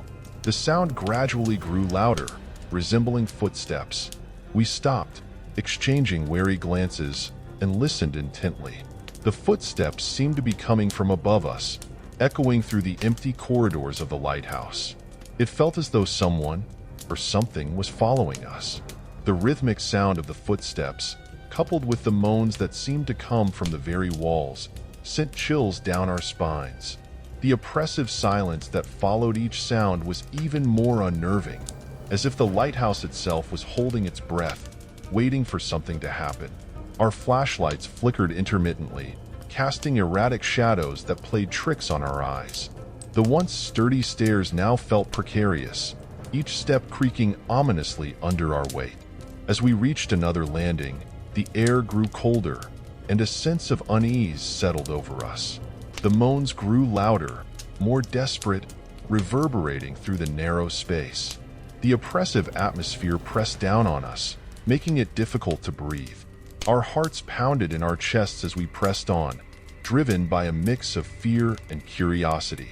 The sound gradually grew louder, resembling footsteps. We stopped, exchanging wary glances, and listened intently. The footsteps seemed to be coming from above us, echoing through the empty corridors of the lighthouse. It felt as though someone, or something, was following us. The rhythmic sound of the footsteps, coupled with the moans that seemed to come from the very walls, sent chills down our spines. The oppressive silence that followed each sound was even more unnerving, as if the lighthouse itself was holding its breath, waiting for something to happen. Our flashlights flickered intermittently, casting erratic shadows that played tricks on our eyes. The once sturdy stairs now felt precarious, each step creaking ominously under our weight. As we reached another landing, the air grew colder, and a sense of unease settled over us. The moans grew louder, more desperate, reverberating through the narrow space. The oppressive atmosphere pressed down on us, making it difficult to breathe. Our hearts pounded in our chests as we pressed on, driven by a mix of fear and curiosity.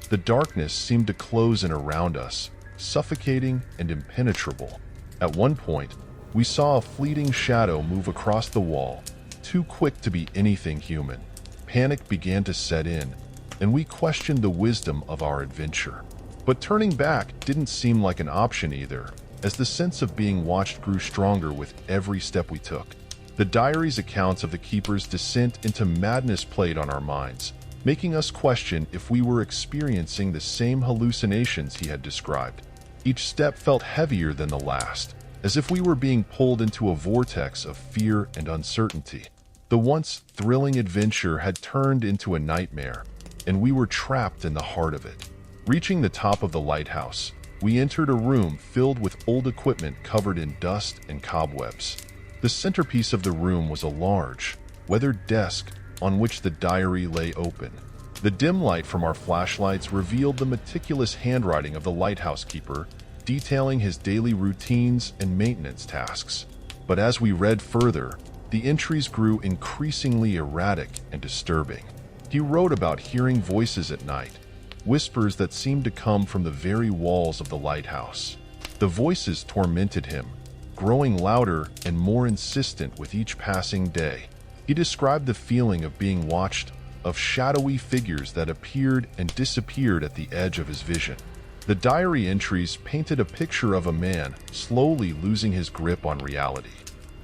The darkness seemed to close in around us, suffocating and impenetrable. At one point, we saw a fleeting shadow move across the wall, too quick to be anything human. Panic began to set in, and we questioned the wisdom of our adventure. But turning back didn't seem like an option either, as the sense of being watched grew stronger with every step we took. The diary's accounts of the keeper's descent into madness played on our minds, making us question if we were experiencing the same hallucinations he had described. Each step felt heavier than the last, as if we were being pulled into a vortex of fear and uncertainty. The once thrilling adventure had turned into a nightmare, and we were trapped in the heart of it. Reaching the top of the lighthouse, we entered a room filled with old equipment covered in dust and cobwebs. The centerpiece of the room was a large, weathered desk on which the diary lay open. The dim light from our flashlights revealed the meticulous handwriting of the lighthouse keeper, detailing his daily routines and maintenance tasks. But as we read further, the entries grew increasingly erratic and disturbing. He wrote about hearing voices at night, whispers that seemed to come from the very walls of the lighthouse. The voices tormented him, growing louder and more insistent with each passing day. He described the feeling of being watched, of shadowy figures that appeared and disappeared at the edge of his vision. The diary entries painted a picture of a man slowly losing his grip on reality.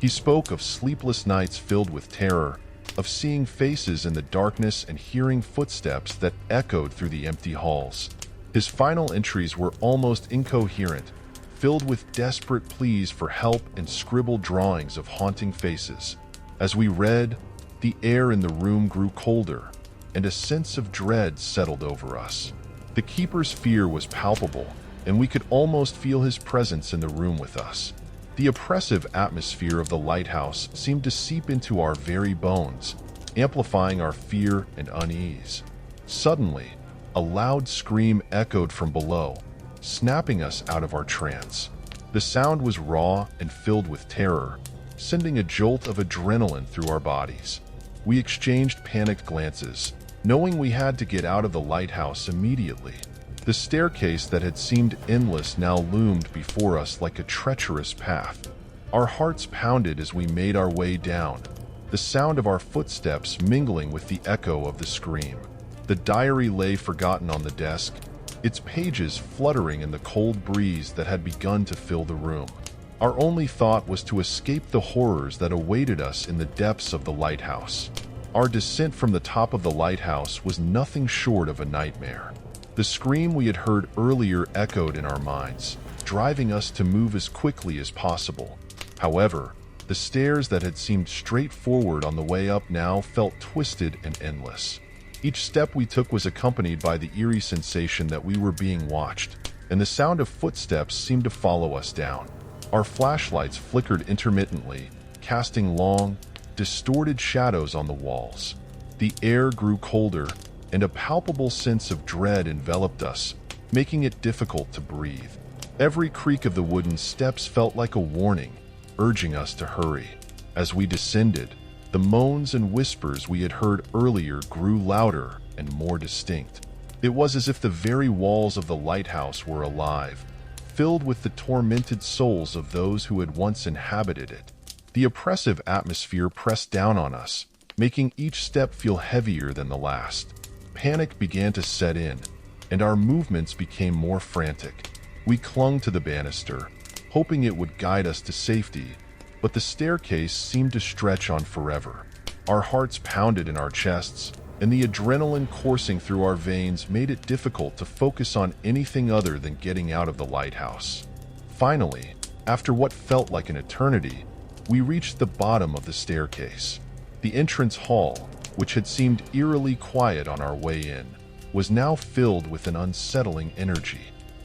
He spoke of sleepless nights filled with terror, of seeing faces in the darkness and hearing footsteps that echoed through the empty halls. His final entries were almost incoherent, filled with desperate pleas for help and scribbled drawings of haunting faces. As we read, the air in the room grew colder, and a sense of dread settled over us. The keeper's fear was palpable, and we could almost feel his presence in the room with us. The oppressive atmosphere of the lighthouse seemed to seep into our very bones, amplifying our fear and unease. Suddenly, a loud scream echoed from below, snapping us out of our trance. The sound was raw and filled with terror, sending a jolt of adrenaline through our bodies. We exchanged panicked glances, knowing we had to get out of the lighthouse immediately. The staircase that had seemed endless now loomed before us like a treacherous path. Our hearts pounded as we made our way down, the sound of our footsteps mingling with the echo of the scream. The diary lay forgotten on the desk, its pages fluttering in the cold breeze that had begun to fill the room. Our only thought was to escape the horrors that awaited us in the depths of the lighthouse. Our descent from the top of the lighthouse was nothing short of a nightmare. The scream we had heard earlier echoed in our minds, driving us to move as quickly as possible. However, the stairs that had seemed straightforward on the way up now felt twisted and endless. Each step we took was accompanied by the eerie sensation that we were being watched, and the sound of footsteps seemed to follow us down. Our flashlights flickered intermittently, casting long, distorted shadows on the walls. The air grew colder, and a palpable sense of dread enveloped us, making it difficult to breathe. Every creak of the wooden steps felt like a warning, urging us to hurry. As we descended, the moans and whispers we had heard earlier grew louder and more distinct. It was as if the very walls of the lighthouse were alive, filled with the tormented souls of those who had once inhabited it. The oppressive atmosphere pressed down on us, making each step feel heavier than the last. Panic began to set in, and our movements became more frantic. We clung to the banister, hoping it would guide us to safety, but the staircase seemed to stretch on forever. Our hearts pounded in our chests, and the adrenaline coursing through our veins made it difficult to focus on anything other than getting out of the lighthouse. Finally, after what felt like an eternity, we reached the bottom of the staircase. The entrance hall, which had seemed eerily quiet on our way in, was now filled with an unsettling energy.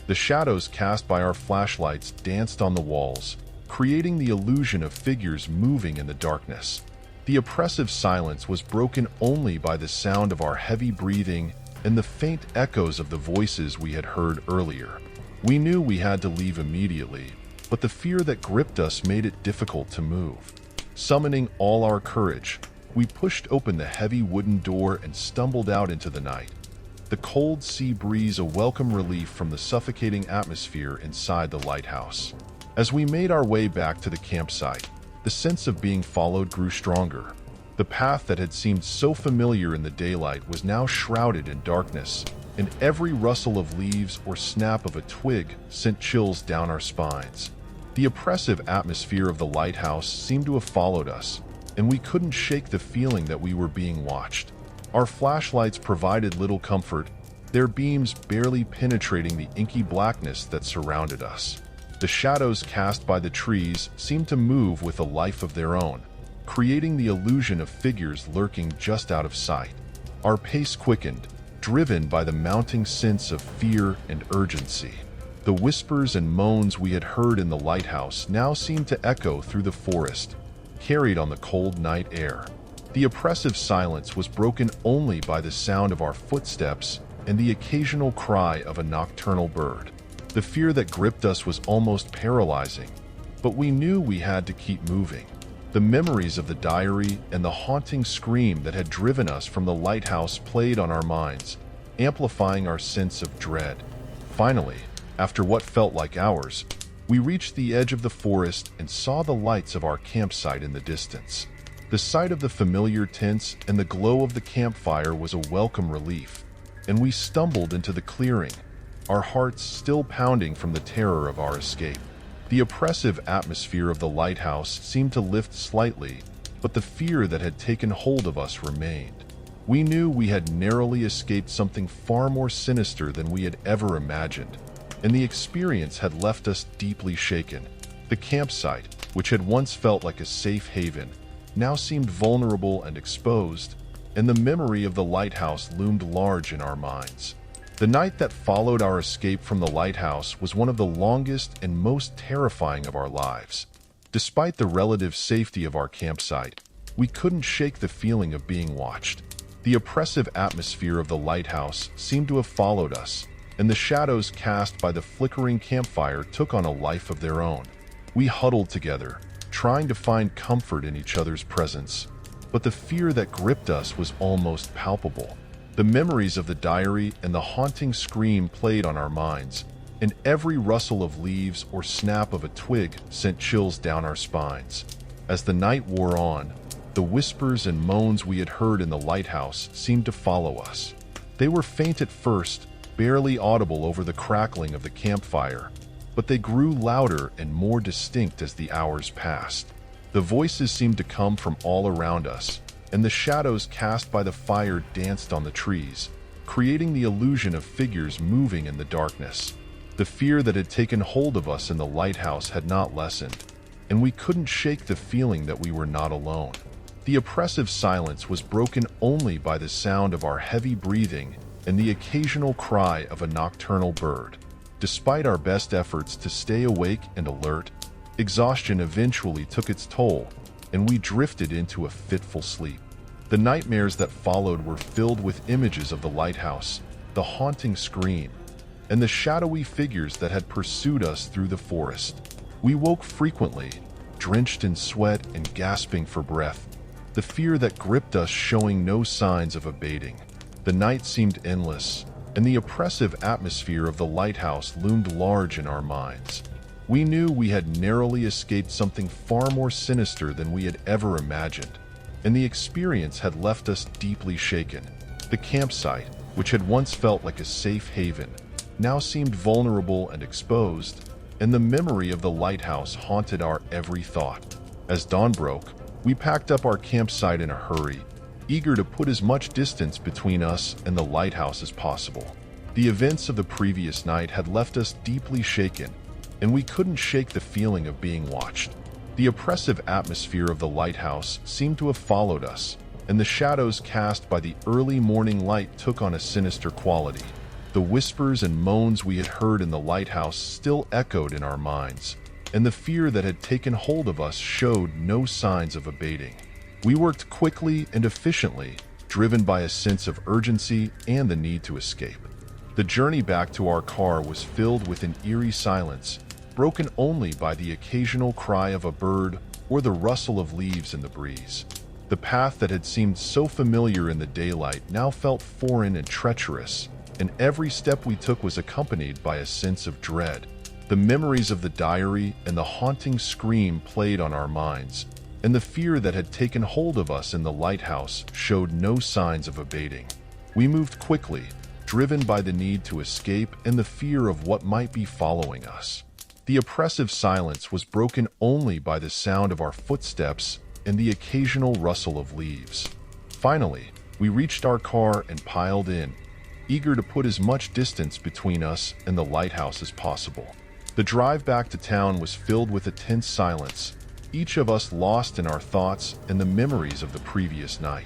The shadows cast by our flashlights danced on the walls, creating the illusion of figures moving in the darkness. The oppressive silence was broken only by the sound of our heavy breathing and the faint echoes of the voices we had heard earlier. We knew we had to leave immediately, but the fear that gripped us made it difficult to move. Summoning all our courage, we pushed open the heavy wooden door and stumbled out into the night. The cold sea breeze a welcome relief from the suffocating atmosphere inside the lighthouse. As we made our way back to the campsite, the sense of being followed grew stronger. The path that had seemed so familiar in the daylight was now shrouded in darkness, and every rustle of leaves or snap of a twig sent chills down our spines. The oppressive atmosphere of the lighthouse seemed to have followed us, and we couldn't shake the feeling that we were being watched. Our flashlights provided little comfort, their beams barely penetrating the inky blackness that surrounded us. The shadows cast by the trees seemed to move with a life of their own, creating the illusion of figures lurking just out of sight. Our pace quickened, driven by the mounting sense of fear and urgency. The whispers and moans we had heard in the lighthouse now seemed to echo through the forest, carried on the cold night air. The oppressive silence was broken only by the sound of our footsteps and the occasional cry of a nocturnal bird. The fear that gripped us was almost paralyzing, but we knew we had to keep moving. The memories of the diary and the haunting scream that had driven us from the lighthouse played on our minds, amplifying our sense of dread. Finally, after what felt like hours, we reached the edge of the forest and saw the lights of our campsite in the distance. The sight of the familiar tents and the glow of the campfire was a welcome relief, and we stumbled into the clearing, our hearts still pounding from the terror of our escape. The oppressive atmosphere of the lighthouse seemed to lift slightly, but the fear that had taken hold of us remained. We knew we had narrowly escaped something far more sinister than we had ever imagined, and the experience had left us deeply shaken. The campsite, which had once felt like a safe haven, now seemed vulnerable and exposed, and the memory of the lighthouse loomed large in our minds. The night that followed our escape from the lighthouse was one of the longest and most terrifying of our lives. Despite the relative safety of our campsite, we couldn't shake the feeling of being watched. The oppressive atmosphere of the lighthouse seemed to have followed us, and the shadows cast by the flickering campfire took on a life of their own. We huddled together, trying to find comfort in each other's presence, but the fear that gripped us was almost palpable. The memories of the diary and the haunting scream played on our minds, and every rustle of leaves or snap of a twig sent chills down our spines. As the night wore on, the whispers and moans we had heard in the lighthouse seemed to follow us. They were faint at first, barely audible over the crackling of the campfire, but they grew louder and more distinct as the hours passed. The voices seemed to come from all around us, and the shadows cast by the fire danced on the trees, creating the illusion of figures moving in the darkness. The fear that had taken hold of us in the lighthouse had not lessened, and we couldn't shake the feeling that we were not alone. The oppressive silence was broken only by the sound of our heavy breathing and the occasional cry of a nocturnal bird. Despite our best efforts to stay awake and alert, exhaustion eventually took its toll, and we drifted into a fitful sleep. The nightmares that followed were filled with images of the lighthouse, the haunting scream, and the shadowy figures that had pursued us through the forest. We woke frequently, drenched in sweat and gasping for breath, the fear that gripped us showing no signs of abating. The night seemed endless, and the oppressive atmosphere of the lighthouse loomed large in our minds. We knew we had narrowly escaped something far more sinister than we had ever imagined, and the experience had left us deeply shaken. The campsite, which had once felt like a safe haven, now seemed vulnerable and exposed, and the memory of the lighthouse haunted our every thought. As dawn broke, we packed up our campsite in a hurry, eager to put as much distance between us and the lighthouse as possible. The events of the previous night had left us deeply shaken, and we couldn't shake the feeling of being watched. The oppressive atmosphere of the lighthouse seemed to have followed us, and the shadows cast by the early morning light took on a sinister quality. The whispers and moans we had heard in the lighthouse still echoed in our minds, and the fear that had taken hold of us showed no signs of abating. We worked quickly and efficiently, driven by a sense of urgency and the need to escape. The journey back to our car was filled with an eerie silence, broken only by the occasional cry of a bird or the rustle of leaves in the breeze. The path that had seemed so familiar in the daylight now felt foreign and treacherous, and every step we took was accompanied by a sense of dread. The memories of the diary and the haunting scream played on our minds, and the fear that had taken hold of us in the lighthouse showed no signs of abating. We moved quickly, driven by the need to escape and the fear of what might be following us. The oppressive silence was broken only by the sound of our footsteps and the occasional rustle of leaves. Finally, we reached our car and piled in, eager to put as much distance between us and the lighthouse as possible. The drive back to town was filled with a tense silence, each of us lost in our thoughts and the memories of the previous night.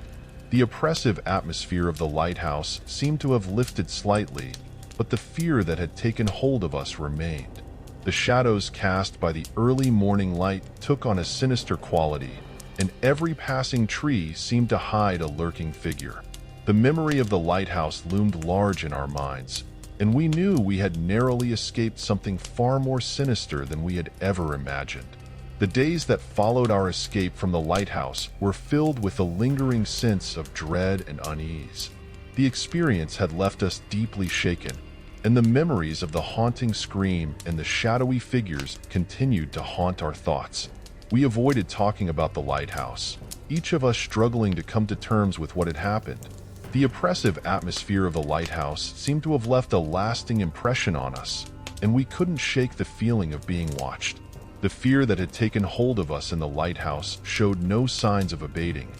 The oppressive atmosphere of the lighthouse seemed to have lifted slightly, but the fear that had taken hold of us remained. The shadows cast by the early morning light took on a sinister quality, and every passing tree seemed to hide a lurking figure. The memory of the lighthouse loomed large in our minds, and we knew we had narrowly escaped something far more sinister than we had ever imagined. The days that followed our escape from the lighthouse were filled with a lingering sense of dread and unease. The experience had left us deeply shaken, and the memories of the haunting scream and the shadowy figures continued to haunt our thoughts. We avoided talking about the lighthouse, each of us struggling to come to terms with what had happened. The oppressive atmosphere of the lighthouse seemed to have left a lasting impression on us, and we couldn't shake the feeling of being watched. The fear that had taken hold of us in the lighthouse showed no signs of abating,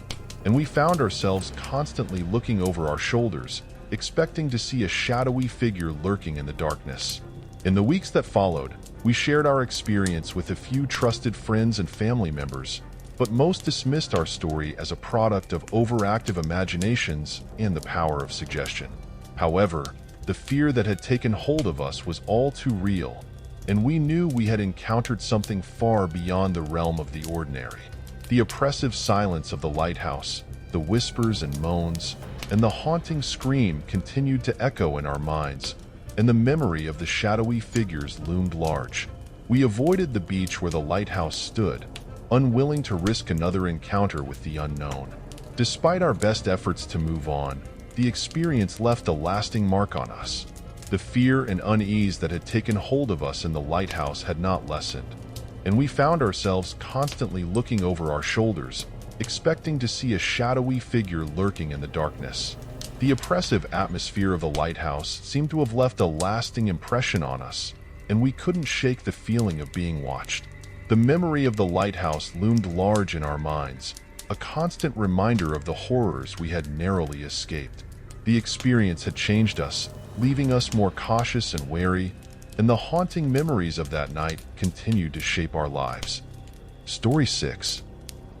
and we found ourselves constantly looking over our shoulders, expecting to see a shadowy figure lurking in the darkness. In the weeks that followed, we shared our experience with a few trusted friends and family members, but most dismissed our story as a product of overactive imaginations and the power of suggestion. However, the fear that had taken hold of us was all too real, and we knew we had encountered something far beyond the realm of the ordinary. The oppressive silence of the lighthouse, the whispers and moans, and the haunting scream continued to echo in our minds, and the memory of the shadowy figures loomed large. We avoided the beach where the lighthouse stood, unwilling to risk another encounter with the unknown. Despite our best efforts to move on, the experience left a lasting mark on us. The fear and unease that had taken hold of us in the lighthouse had not lessened, and we found ourselves constantly looking over our shoulders, expecting to see a shadowy figure lurking in the darkness. The oppressive atmosphere of the lighthouse seemed to have left a lasting impression on us, and we couldn't shake the feeling of being watched. The memory of the lighthouse loomed large in our minds, a constant reminder of the horrors we had narrowly escaped. The experience had changed us, leaving us more cautious and wary, and the haunting memories of that night continued to shape our lives. Story 6.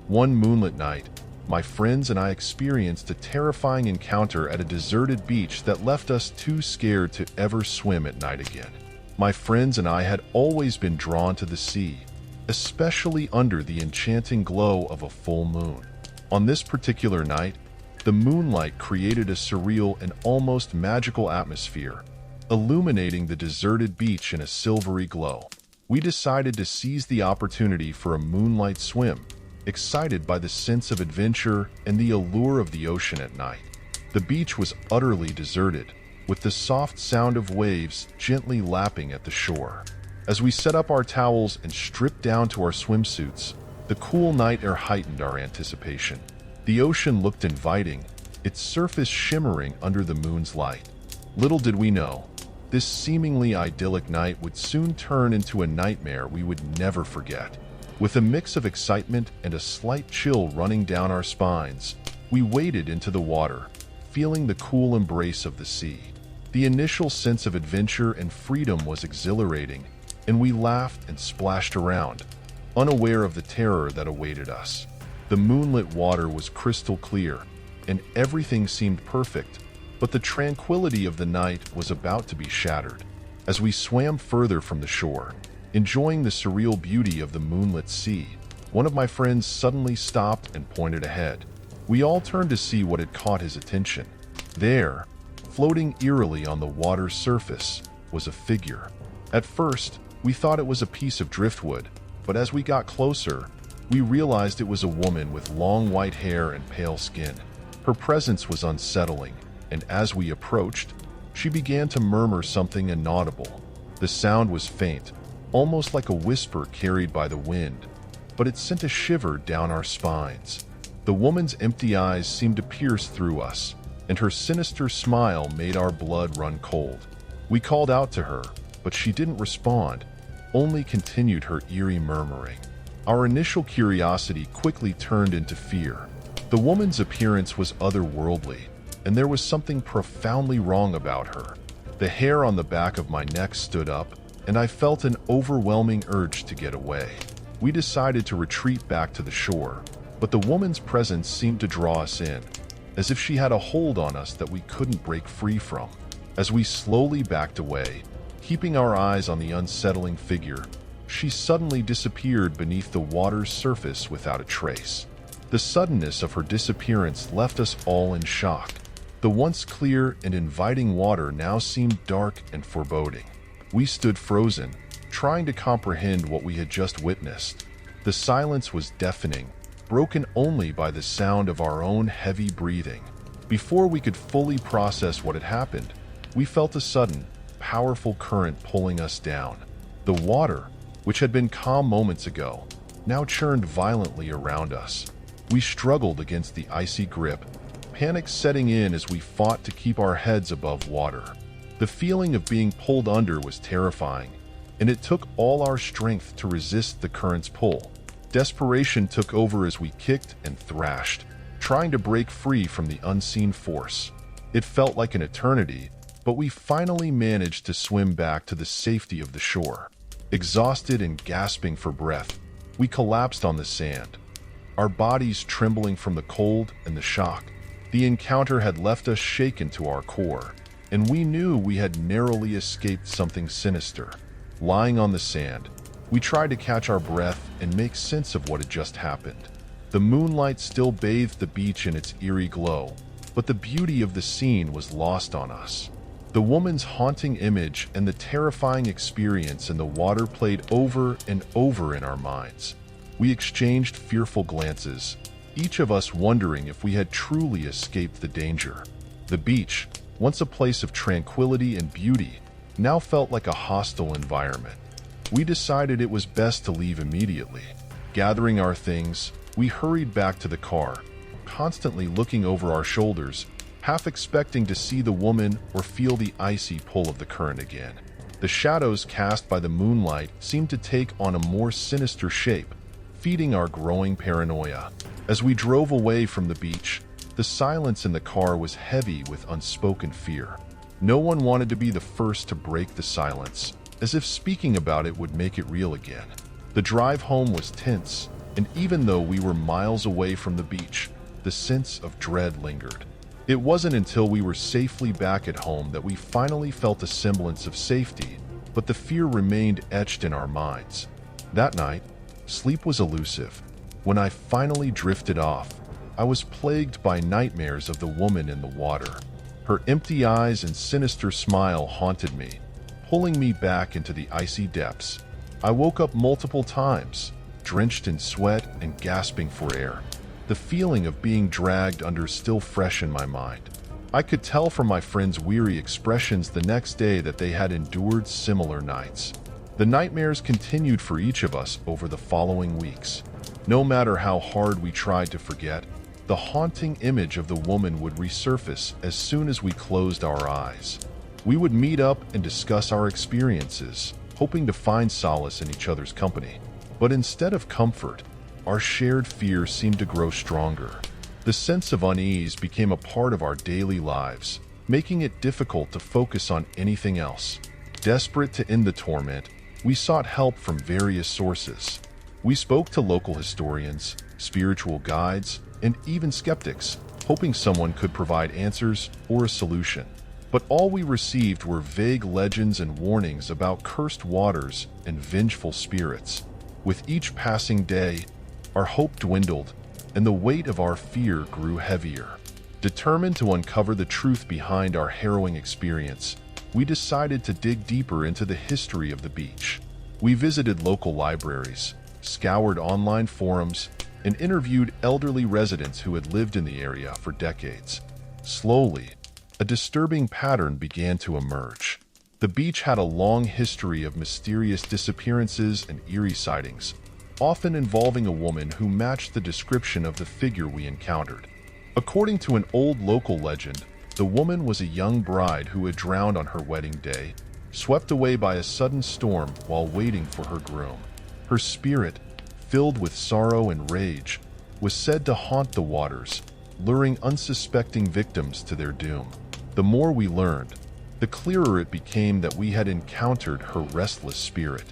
One moonlit night, my friends and I experienced a terrifying encounter at a deserted beach that left us too scared to ever swim at night again. My friends and I had always been drawn to the sea, especially under the enchanting glow of a full moon. On this particular night, the moonlight created a surreal and almost magical atmosphere, illuminating the deserted beach in a silvery glow. We decided to seize the opportunity for a moonlight swim, excited by the sense of adventure and the allure of the ocean at night. The beach was utterly deserted, with the soft sound of waves gently lapping at the shore. As we set up our towels and stripped down to our swimsuits, the cool night air heightened our anticipation. The ocean looked inviting, its surface shimmering under the moon's light. Little did we know, this seemingly idyllic night would soon turn into a nightmare we would never forget. With a mix of excitement and a slight chill running down our spines, we waded into the water, feeling the cool embrace of the sea. The initial sense of adventure and freedom was exhilarating, and we laughed and splashed around, unaware of the terror that awaited us. The moonlit water was crystal clear, and everything seemed perfect, but the tranquility of the night was about to be shattered. As we swam further from the shore, enjoying the surreal beauty of the moonlit sea, one of my friends suddenly stopped and pointed ahead. We all turned to see what had caught his attention. There, floating eerily on the water's surface, was a figure. At first, we thought it was a piece of driftwood, but as we got closer, we realized it was a woman with long white hair and pale skin. Her presence was unsettling, and as we approached, she began to murmur something inaudible. The sound was faint, almost like a whisper carried by the wind, but it sent a shiver down our spines. The woman's empty eyes seemed to pierce through us, and her sinister smile made our blood run cold. We called out to her, but she didn't respond, only continued her eerie murmuring. Our initial curiosity quickly turned into fear. The woman's appearance was otherworldly, and there was something profoundly wrong about her. The hair on the back of my neck stood up, and I felt an overwhelming urge to get away. We decided to retreat back to the shore, but the woman's presence seemed to draw us in, as if she had a hold on us that we couldn't break free from. As we slowly backed away, keeping our eyes on the unsettling figure, she suddenly disappeared beneath the water's surface without a trace. The suddenness of her disappearance left us all in shock. The once clear and inviting water now seemed dark and foreboding. We stood frozen, trying to comprehend what we had just witnessed. The silence was deafening, broken only by the sound of our own heavy breathing. Before we could fully process what had happened, we felt a sudden, powerful current pulling us down. The water, which had been calm moments ago, now churned violently around us. We struggled against the icy grip, panic setting in as we fought to keep our heads above water. The feeling of being pulled under was terrifying, and it took all our strength to resist the current's pull. Desperation took over as we kicked and thrashed, trying to break free from the unseen force. It felt like an eternity, but we finally managed to swim back to the safety of the shore. Exhausted and gasping for breath, we collapsed on the sand, our bodies trembling from the cold and the shock. The encounter had left us shaken to our core, and we knew we had narrowly escaped something sinister. Lying on the sand, we tried to catch our breath and make sense of what had just happened. The moonlight still bathed the beach in its eerie glow, but the beauty of the scene was lost on us. The woman's haunting image and the terrifying experience in the water played over and over in our minds. We exchanged fearful glances, each of us wondering if we had truly escaped the danger. The beach, once a place of tranquility and beauty, now felt like a hostile environment. We decided it was best to leave immediately. Gathering our things, we hurried back to the car, constantly looking over our shoulders, half expecting to see the woman or feel the icy pull of the current again. The shadows cast by the moonlight seemed to take on a more sinister shape, feeding our growing paranoia. As we drove away from the beach, the silence in the car was heavy with unspoken fear. No one wanted to be the first to break the silence, as if speaking about it would make it real again. The drive home was tense, and even though we were miles away from the beach, the sense of dread lingered. It wasn't until we were safely back at home that we finally felt a semblance of safety, but the fear remained etched in our minds. That night, sleep was elusive. When I finally drifted off, I was plagued by nightmares of the woman in the water. Her empty eyes and sinister smile haunted me, pulling me back into the icy depths. I woke up multiple times, drenched in sweat and gasping for air, the feeling of being dragged under still fresh in my mind. I could tell from my friends' weary expressions the next day that they had endured similar nights. The nightmares continued for each of us over the following weeks. No matter how hard we tried to forget, the haunting image of the woman would resurface as soon as we closed our eyes. We would meet up and discuss our experiences, hoping to find solace in each other's company. But instead of comfort, our shared fear seemed to grow stronger. The sense of unease became a part of our daily lives, making it difficult to focus on anything else. Desperate to end the torment, we sought help from various sources. We spoke to local historians, spiritual guides, and even skeptics, hoping someone could provide answers or a solution. But all we received were vague legends and warnings about cursed waters and vengeful spirits. With each passing day, our hope dwindled, and the weight of our fear grew heavier. Determined to uncover the truth behind our harrowing experience, we decided to dig deeper into the history of the beach. We visited local libraries, scoured online forums, and interviewed elderly residents who had lived in the area for decades. Slowly, a disturbing pattern began to emerge. The beach had a long history of mysterious disappearances and eerie sightings, often involving a woman who matched the description of the figure we encountered. According to an old local legend, the woman was a young bride who had drowned on her wedding day, swept away by a sudden storm while waiting for her groom. Her spirit, filled with sorrow and rage, was said to haunt the waters, luring unsuspecting victims to their doom. The more we learned, the clearer it became that we had encountered her restless spirit.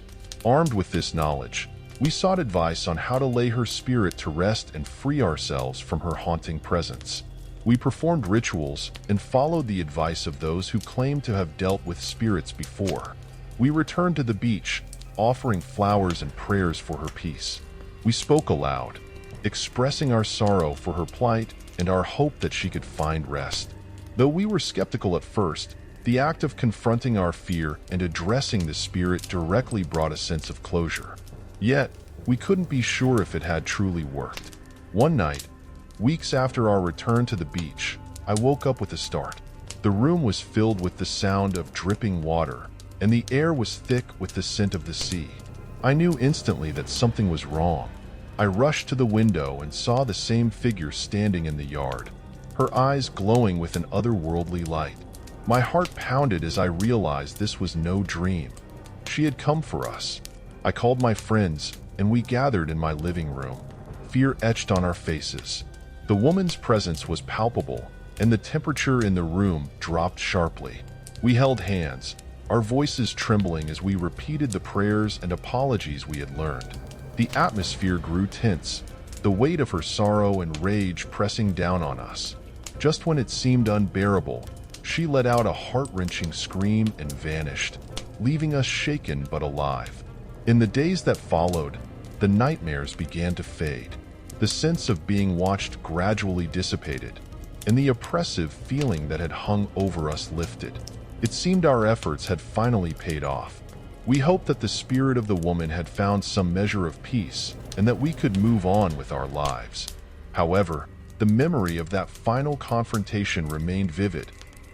Armed with this knowledge, we sought advice on how to lay her spirit to rest and free ourselves from her haunting presence. We performed rituals and followed the advice of those who claimed to have dealt with spirits before. We returned to the beach, offering flowers and prayers for her peace. We spoke aloud, expressing our sorrow for her plight and our hope that she could find rest. Though we were skeptical at first, the act of confronting our fear and addressing the spirit directly brought a sense of closure. Yet, we couldn't be sure if it had truly worked. One night, weeks after our return to the beach, I woke up with a start. The room was filled with the sound of dripping water, and the air was thick with the scent of the sea. I knew instantly that something was wrong. I rushed to the window and saw the same figure standing in the yard, her eyes glowing with an otherworldly light. My heart pounded as I realized this was no dream. She had come for us. I called my friends, and we gathered in my living room, fear etched on our faces. The woman's presence was palpable, and the temperature in the room dropped sharply. We held hands, our voices trembling as we repeated the prayers and apologies we had learned. The atmosphere grew tense, the weight of her sorrow and rage pressing down on us. Just when it seemed unbearable, she let out a heart-wrenching scream and vanished, leaving us shaken but alive. In the days that followed, the nightmares began to fade. The sense of being watched gradually dissipated, and the oppressive feeling that had hung over us lifted. It seemed our efforts had finally paid off. We hoped that the spirit of the woman had found some measure of peace and that we could move on with our lives. However, the memory of that final confrontation remained vivid,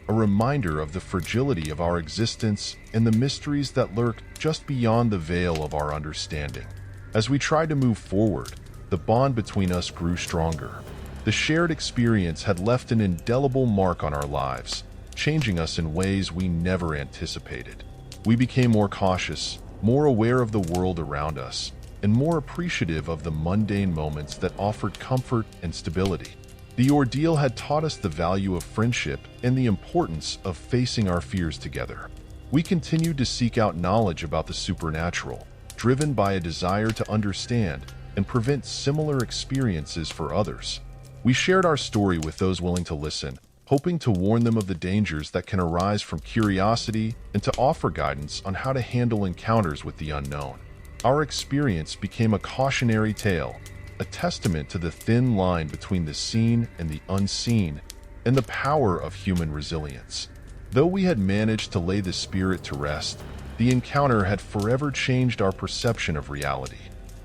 a reminder of the fragility of our existence and the mysteries that lurk just beyond the veil of our understanding. As we tried to move forward, the bond between us grew stronger. The shared experience had left an indelible mark on our lives, changing us in ways we never anticipated. We became more cautious, more aware of the world around us, and more appreciative of the mundane moments that offered comfort and stability. The ordeal had taught us the value of friendship and the importance of facing our fears together. We continued to seek out knowledge about the supernatural, driven by a desire to understand and prevent similar experiences for others. We shared our story with those willing to listen, hoping to warn them of the dangers that can arise from curiosity and to offer guidance on how to handle encounters with the unknown. Our experience became a cautionary tale, a testament to the thin line between the seen and the unseen, and the power of human resilience. Though we had managed to lay the spirit to rest, the encounter had forever changed our perception of reality.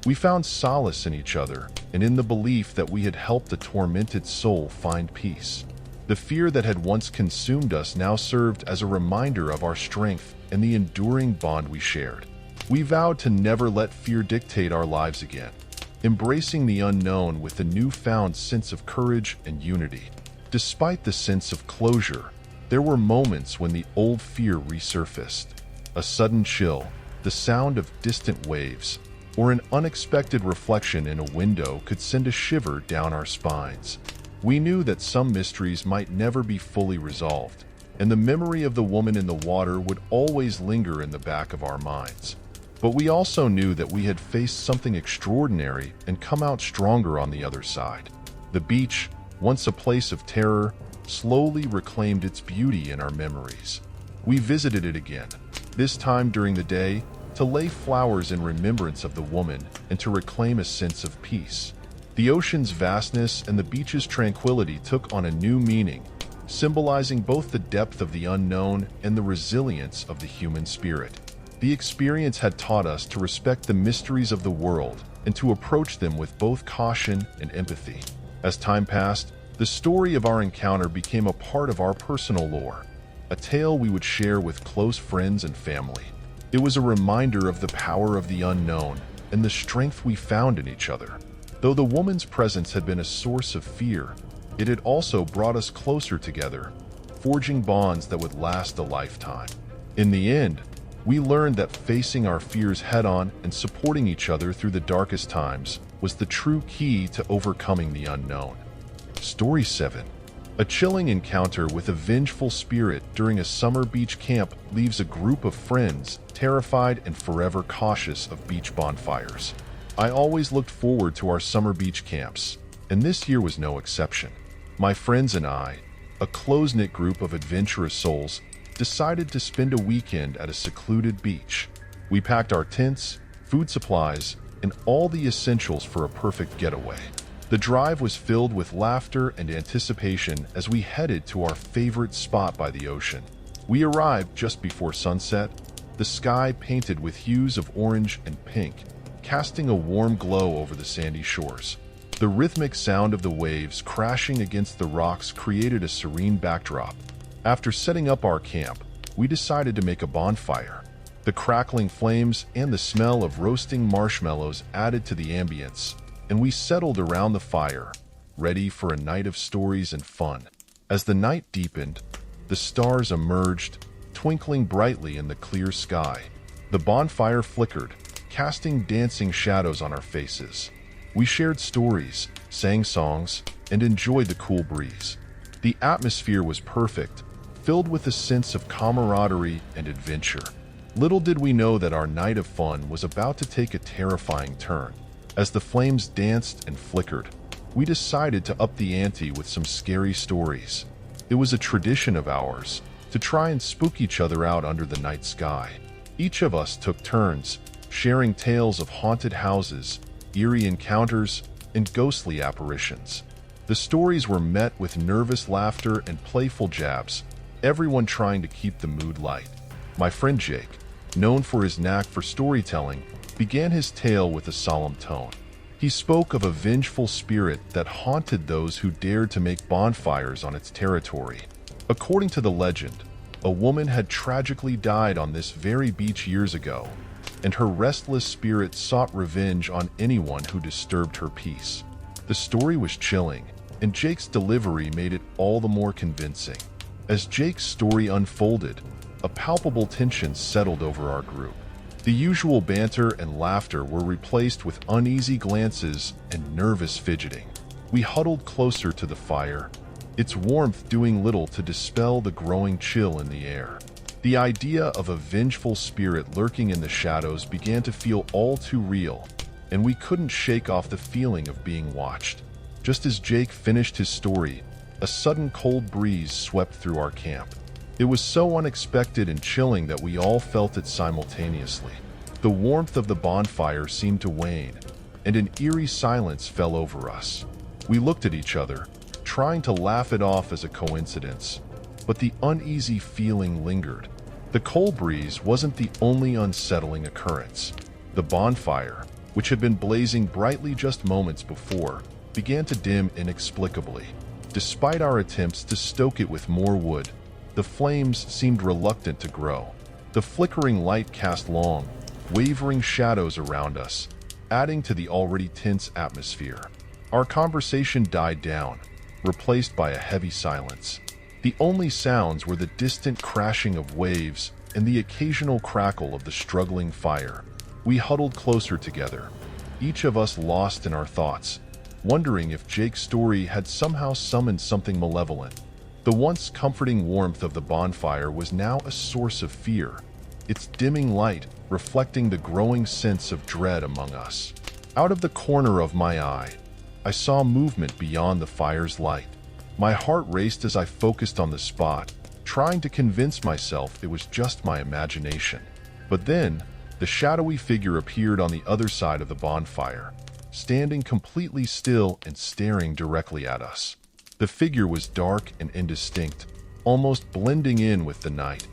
We found solace in each other and in the belief that we had helped a tormented soul find peace. The fear that had once consumed us now served as a reminder of our strength and the enduring bond we shared. We vowed to never let fear dictate our lives again, embracing the unknown with a newfound sense of courage and unity. Despite the sense of closure, there were moments when the old fear resurfaced. A sudden chill, the sound of distant waves, or an unexpected reflection in a window could send a shiver down our spines. We knew that some mysteries might never be fully resolved, and the memory of the woman in the water would always linger in the back of our minds. But we also knew that we had faced something extraordinary and come out stronger on the other side. The beach, once a place of terror, slowly reclaimed its beauty in our memories. We visited it again, this time during the day, to lay flowers in remembrance of the woman and to reclaim a sense of peace. The ocean's vastness and the beach's tranquility took on a new meaning, symbolizing both the depth of the unknown and the resilience of the human spirit. The experience had taught us to respect the mysteries of the world and to approach them with both caution and empathy. As time passed, the story of our encounter became a part of our personal lore, a tale we would share with close friends and family. It was a reminder of the power of the unknown and the strength we found in each other. Though the woman's presence had been a source of fear, it had also brought us closer together, forging bonds that would last a lifetime. In the end, we learned that facing our fears head-on and supporting each other through the darkest times was the true key to overcoming the unknown. Story 7. A chilling encounter with a vengeful spirit during a summer beach camp leaves a group of friends terrified and forever cautious of beach bonfires. I always looked forward to our summer beach camps, and this year was no exception. My friends and I, a close-knit group of adventurous souls, decided to spend a weekend at a secluded beach. We packed our tents, food supplies, and all the essentials for a perfect getaway. The drive was filled with laughter and anticipation as we headed to our favorite spot by the ocean. We arrived just before sunset, the sky painted with hues of orange and pink, casting a warm glow over the sandy shores. The rhythmic sound of the waves crashing against the rocks created a serene backdrop. After setting up our camp, we decided to make a bonfire. The crackling flames and the smell of roasting marshmallows added to the ambience, and we settled around the fire, ready for a night of stories and fun. As the night deepened, the stars emerged, twinkling brightly in the clear sky. The bonfire flickered, casting dancing shadows on our faces. We shared stories, sang songs, and enjoyed the cool breeze. The atmosphere was perfect, filled with a sense of camaraderie and adventure. Little did we know that our night of fun was about to take a terrifying turn. As the flames danced and flickered, we decided to up the ante with some scary stories. It was a tradition of ours to try and spook each other out under the night sky. Each of us took turns, sharing tales of haunted houses, eerie encounters, and ghostly apparitions. The stories were met with nervous laughter and playful jabs, everyone trying to keep the mood light. My friend Jake, known for his knack for storytelling, began his tale with a solemn tone. He spoke of a vengeful spirit that haunted those who dared to make bonfires on its territory. According to the legend, a woman had tragically died on this very beach years ago, and her restless spirit sought revenge on anyone who disturbed her peace. The story was chilling, and Jake's delivery made it all the more convincing. As Jake's story unfolded, a palpable tension settled over our group. The usual banter and laughter were replaced with uneasy glances and nervous fidgeting. We huddled closer to the fire, its warmth doing little to dispel the growing chill in the air. The idea of a vengeful spirit lurking in the shadows began to feel all too real, and we couldn't shake off the feeling of being watched. Just as Jake finished his story, a sudden cold breeze swept through our camp. It was so unexpected and chilling that we all felt it simultaneously. The warmth of the bonfire seemed to wane, and an eerie silence fell over us. We looked at each other, trying to laugh it off as a coincidence, but the uneasy feeling lingered. The cold breeze wasn't the only unsettling occurrence. The bonfire, which had been blazing brightly just moments before, began to dim inexplicably. Despite our attempts to stoke it with more wood, the flames seemed reluctant to grow. The flickering light cast long, wavering shadows around us, adding to the already tense atmosphere. Our conversation died down, replaced by a heavy silence. The only sounds were the distant crashing of waves and the occasional crackle of the struggling fire. We huddled closer together, each of us lost in our thoughts, wondering if Jake's story had somehow summoned something malevolent. The once comforting warmth of the bonfire was now a source of fear, its dimming light reflecting the growing sense of dread among us. Out of the corner of my eye, I saw movement beyond the fire's light. My heart raced as I focused on the spot, trying to convince myself it was just my imagination. But then, the shadowy figure appeared on the other side of the bonfire, standing completely still and staring directly at us. The figure was dark and indistinct, almost blending in with the night,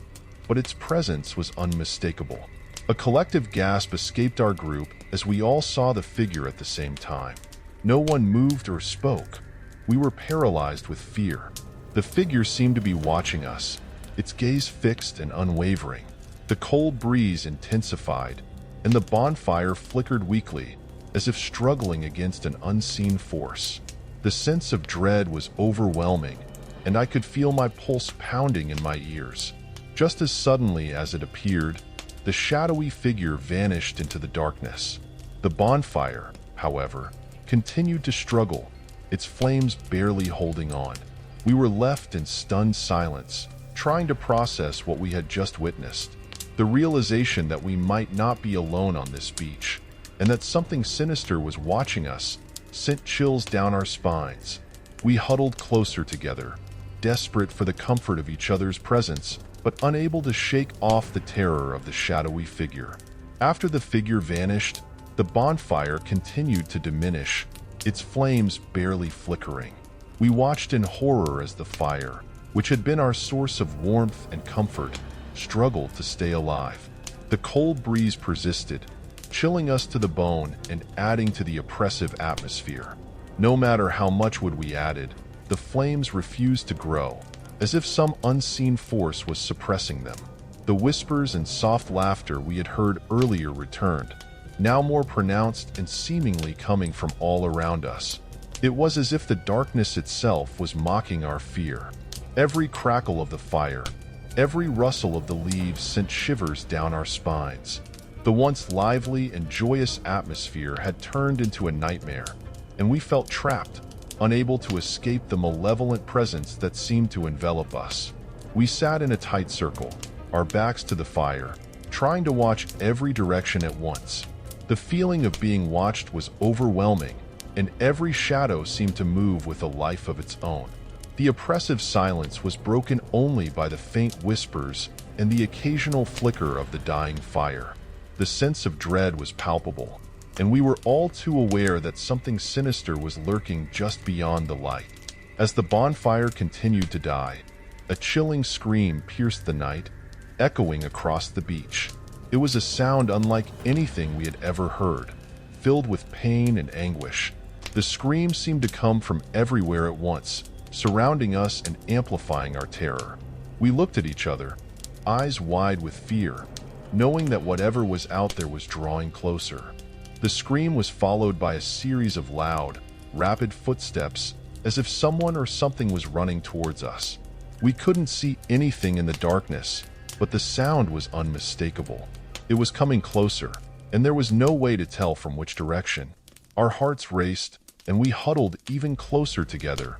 but its presence was unmistakable. A collective gasp escaped our group as we all saw the figure at the same time. No one moved or spoke. We were paralyzed with fear. The figure seemed to be watching us, its gaze fixed and unwavering. The cold breeze intensified, and the bonfire flickered weakly, as if struggling against an unseen force. The sense of dread was overwhelming, and I could feel my pulse pounding in my ears. Just as suddenly as it appeared, the shadowy figure vanished into the darkness. The bonfire, however, continued to struggle, its flames barely holding on. We were left in stunned silence, trying to process what we had just witnessed. The realization that we might not be alone on this beach, and that something sinister was watching us, sent chills down our spines. We huddled closer together, desperate for the comfort of each other's presence, but unable to shake off the terror of the shadowy figure. After the figure vanished, the bonfire continued to diminish, its flames barely flickering. We watched in horror as the fire, which had been our source of warmth and comfort, struggled to stay alive. The cold breeze persisted, chilling us to the bone and adding to the oppressive atmosphere. No matter how much wood we added, the flames refused to grow, as if some unseen force was suppressing them. The whispers and soft laughter we had heard earlier returned, now more pronounced and seemingly coming from all around us. It was as if the darkness itself was mocking our fear. Every crackle of the fire, every rustle of the leaves sent shivers down our spines. The once lively and joyous atmosphere had turned into a nightmare, and we felt trapped, unable to escape the malevolent presence that seemed to envelop us. We sat in a tight circle, our backs to the fire, trying to watch every direction at once. The feeling of being watched was overwhelming, and every shadow seemed to move with a life of its own. The oppressive silence was broken only by the faint whispers and the occasional flicker of the dying fire. The sense of dread was palpable, and we were all too aware that something sinister was lurking just beyond the light. As the bonfire continued to die, a chilling scream pierced the night, echoing across the beach. It was a sound unlike anything we had ever heard, filled with pain and anguish. The scream seemed to come from everywhere at once, surrounding us and amplifying our terror. We looked at each other, eyes wide with fear, knowing that whatever was out there was drawing closer. The scream was followed by a series of loud, rapid footsteps, as if someone or something was running towards us. We couldn't see anything in the darkness, but the sound was unmistakable. It was coming closer, and there was no way to tell from which direction. Our hearts raced, and we huddled even closer together,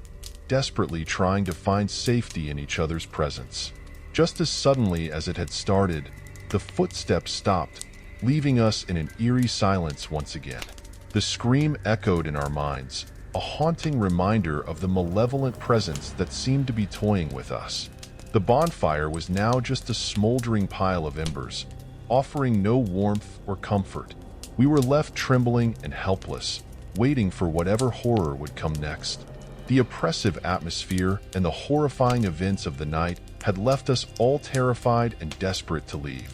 desperately trying to find safety in each other's presence. Just as suddenly as it had started, the footsteps stopped, leaving us in an eerie silence once again. The scream echoed in our minds, a haunting reminder of the malevolent presence that seemed to be toying with us. The bonfire was now just a smoldering pile of embers, offering no warmth or comfort. We were left trembling and helpless, waiting for whatever horror would come next. The oppressive atmosphere and the horrifying events of the night had left us all terrified and desperate to leave.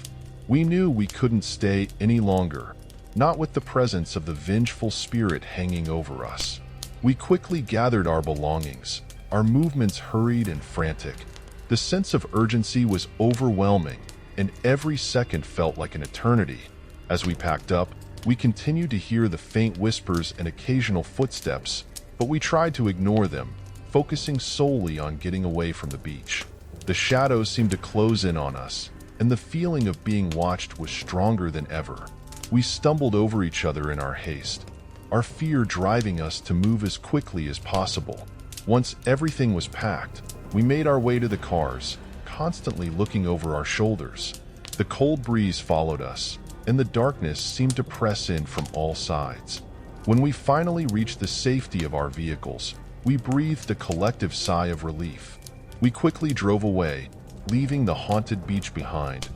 We knew we couldn't stay any longer, not with the presence of the vengeful spirit hanging over us. We quickly gathered our belongings, our movements hurried and frantic. The sense of urgency was overwhelming, and every second felt like an eternity. As we packed up, we continued to hear the faint whispers and occasional footsteps, but we tried to ignore them, focusing solely on getting away from the beach. The shadows seemed to close in on us, and the feeling of being watched was stronger than ever. We stumbled over each other in our haste, our fear driving us to move as quickly as possible. Once everything was packed, we made our way to the cars, constantly looking over our shoulders. The cold breeze followed us, and the darkness seemed to press in from all sides. When we finally reached the safety of our vehicles, we breathed a collective sigh of relief. We quickly drove away, leaving the haunted beach behind.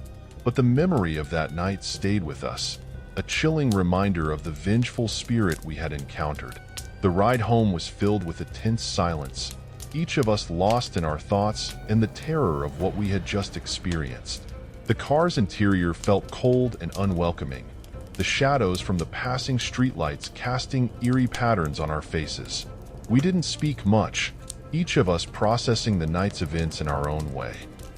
But the memory of that night stayed with us, a chilling reminder of the vengeful spirit we had encountered. The ride home was filled with a tense silence, each of us lost in our thoughts and the terror of what we had just experienced. The car's interior felt cold and unwelcoming, the shadows from the passing streetlights casting eerie patterns on our faces. We didn't speak much, each of us processing the night's events in our own way.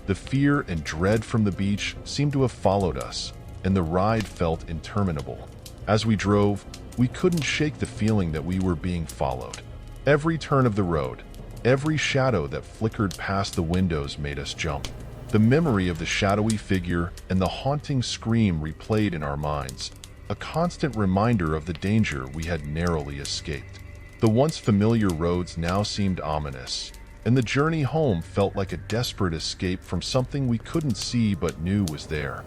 The fear and dread from the beach seemed to have followed us, and the ride felt interminable. As we drove, we couldn't shake the feeling that we were being followed. Every turn of the road, every shadow that flickered past the windows made us jump. The memory of the shadowy figure and the haunting scream replayed in our minds, a constant reminder of the danger we had narrowly escaped. The once familiar roads now seemed ominous, and the journey home felt like a desperate escape from something we couldn't see but knew was there.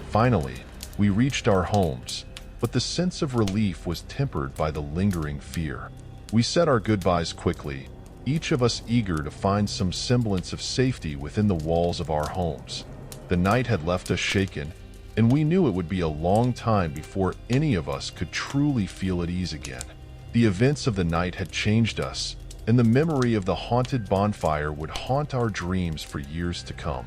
Finally, we reached our homes, but the sense of relief was tempered by the lingering fear. We said our goodbyes quickly, each of us eager to find some semblance of safety within the walls of our homes. The night had left us shaken, and we knew it would be a long time before any of us could truly feel at ease again. The events of the night had changed us, and the memory of the haunted bonfire would haunt our dreams for years to come.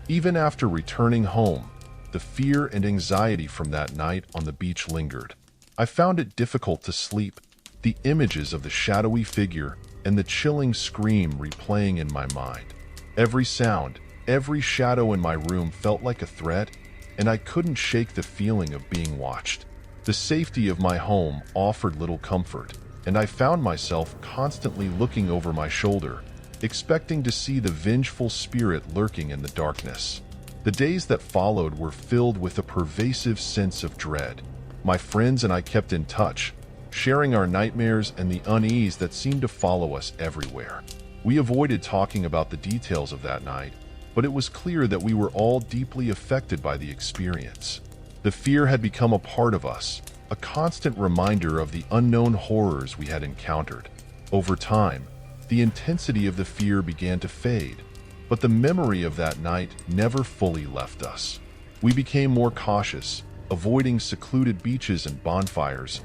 Even after returning home, the fear and anxiety from that night on the beach lingered. I found it difficult to sleep, the images of the shadowy figure and the chilling scream replaying in my mind. Every sound, every shadow in my room felt like a threat, and I couldn't shake the feeling of being watched. The safety of my home offered little comfort, and I found myself constantly looking over my shoulder, expecting to see the vengeful spirit lurking in the darkness. The days that followed were filled with a pervasive sense of dread. My friends and I kept in touch, sharing our nightmares and the unease that seemed to follow us everywhere. We avoided talking about the details of that night, but it was clear that we were all deeply affected by the experience. The fear had become a part of us, a constant reminder of the unknown horrors we had encountered. Over time, the intensity of the fear began to fade, but the memory of that night never fully left us. We became more cautious, avoiding secluded beaches and bonfires,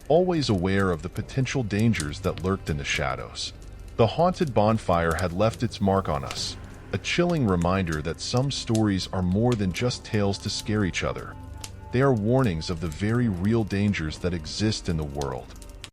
always aware of the potential dangers that lurked in the shadows. The haunted bonfire had left its mark on us, a chilling reminder that some stories are more than just tales to scare each other. They are warnings of the very real dangers that exist in the world.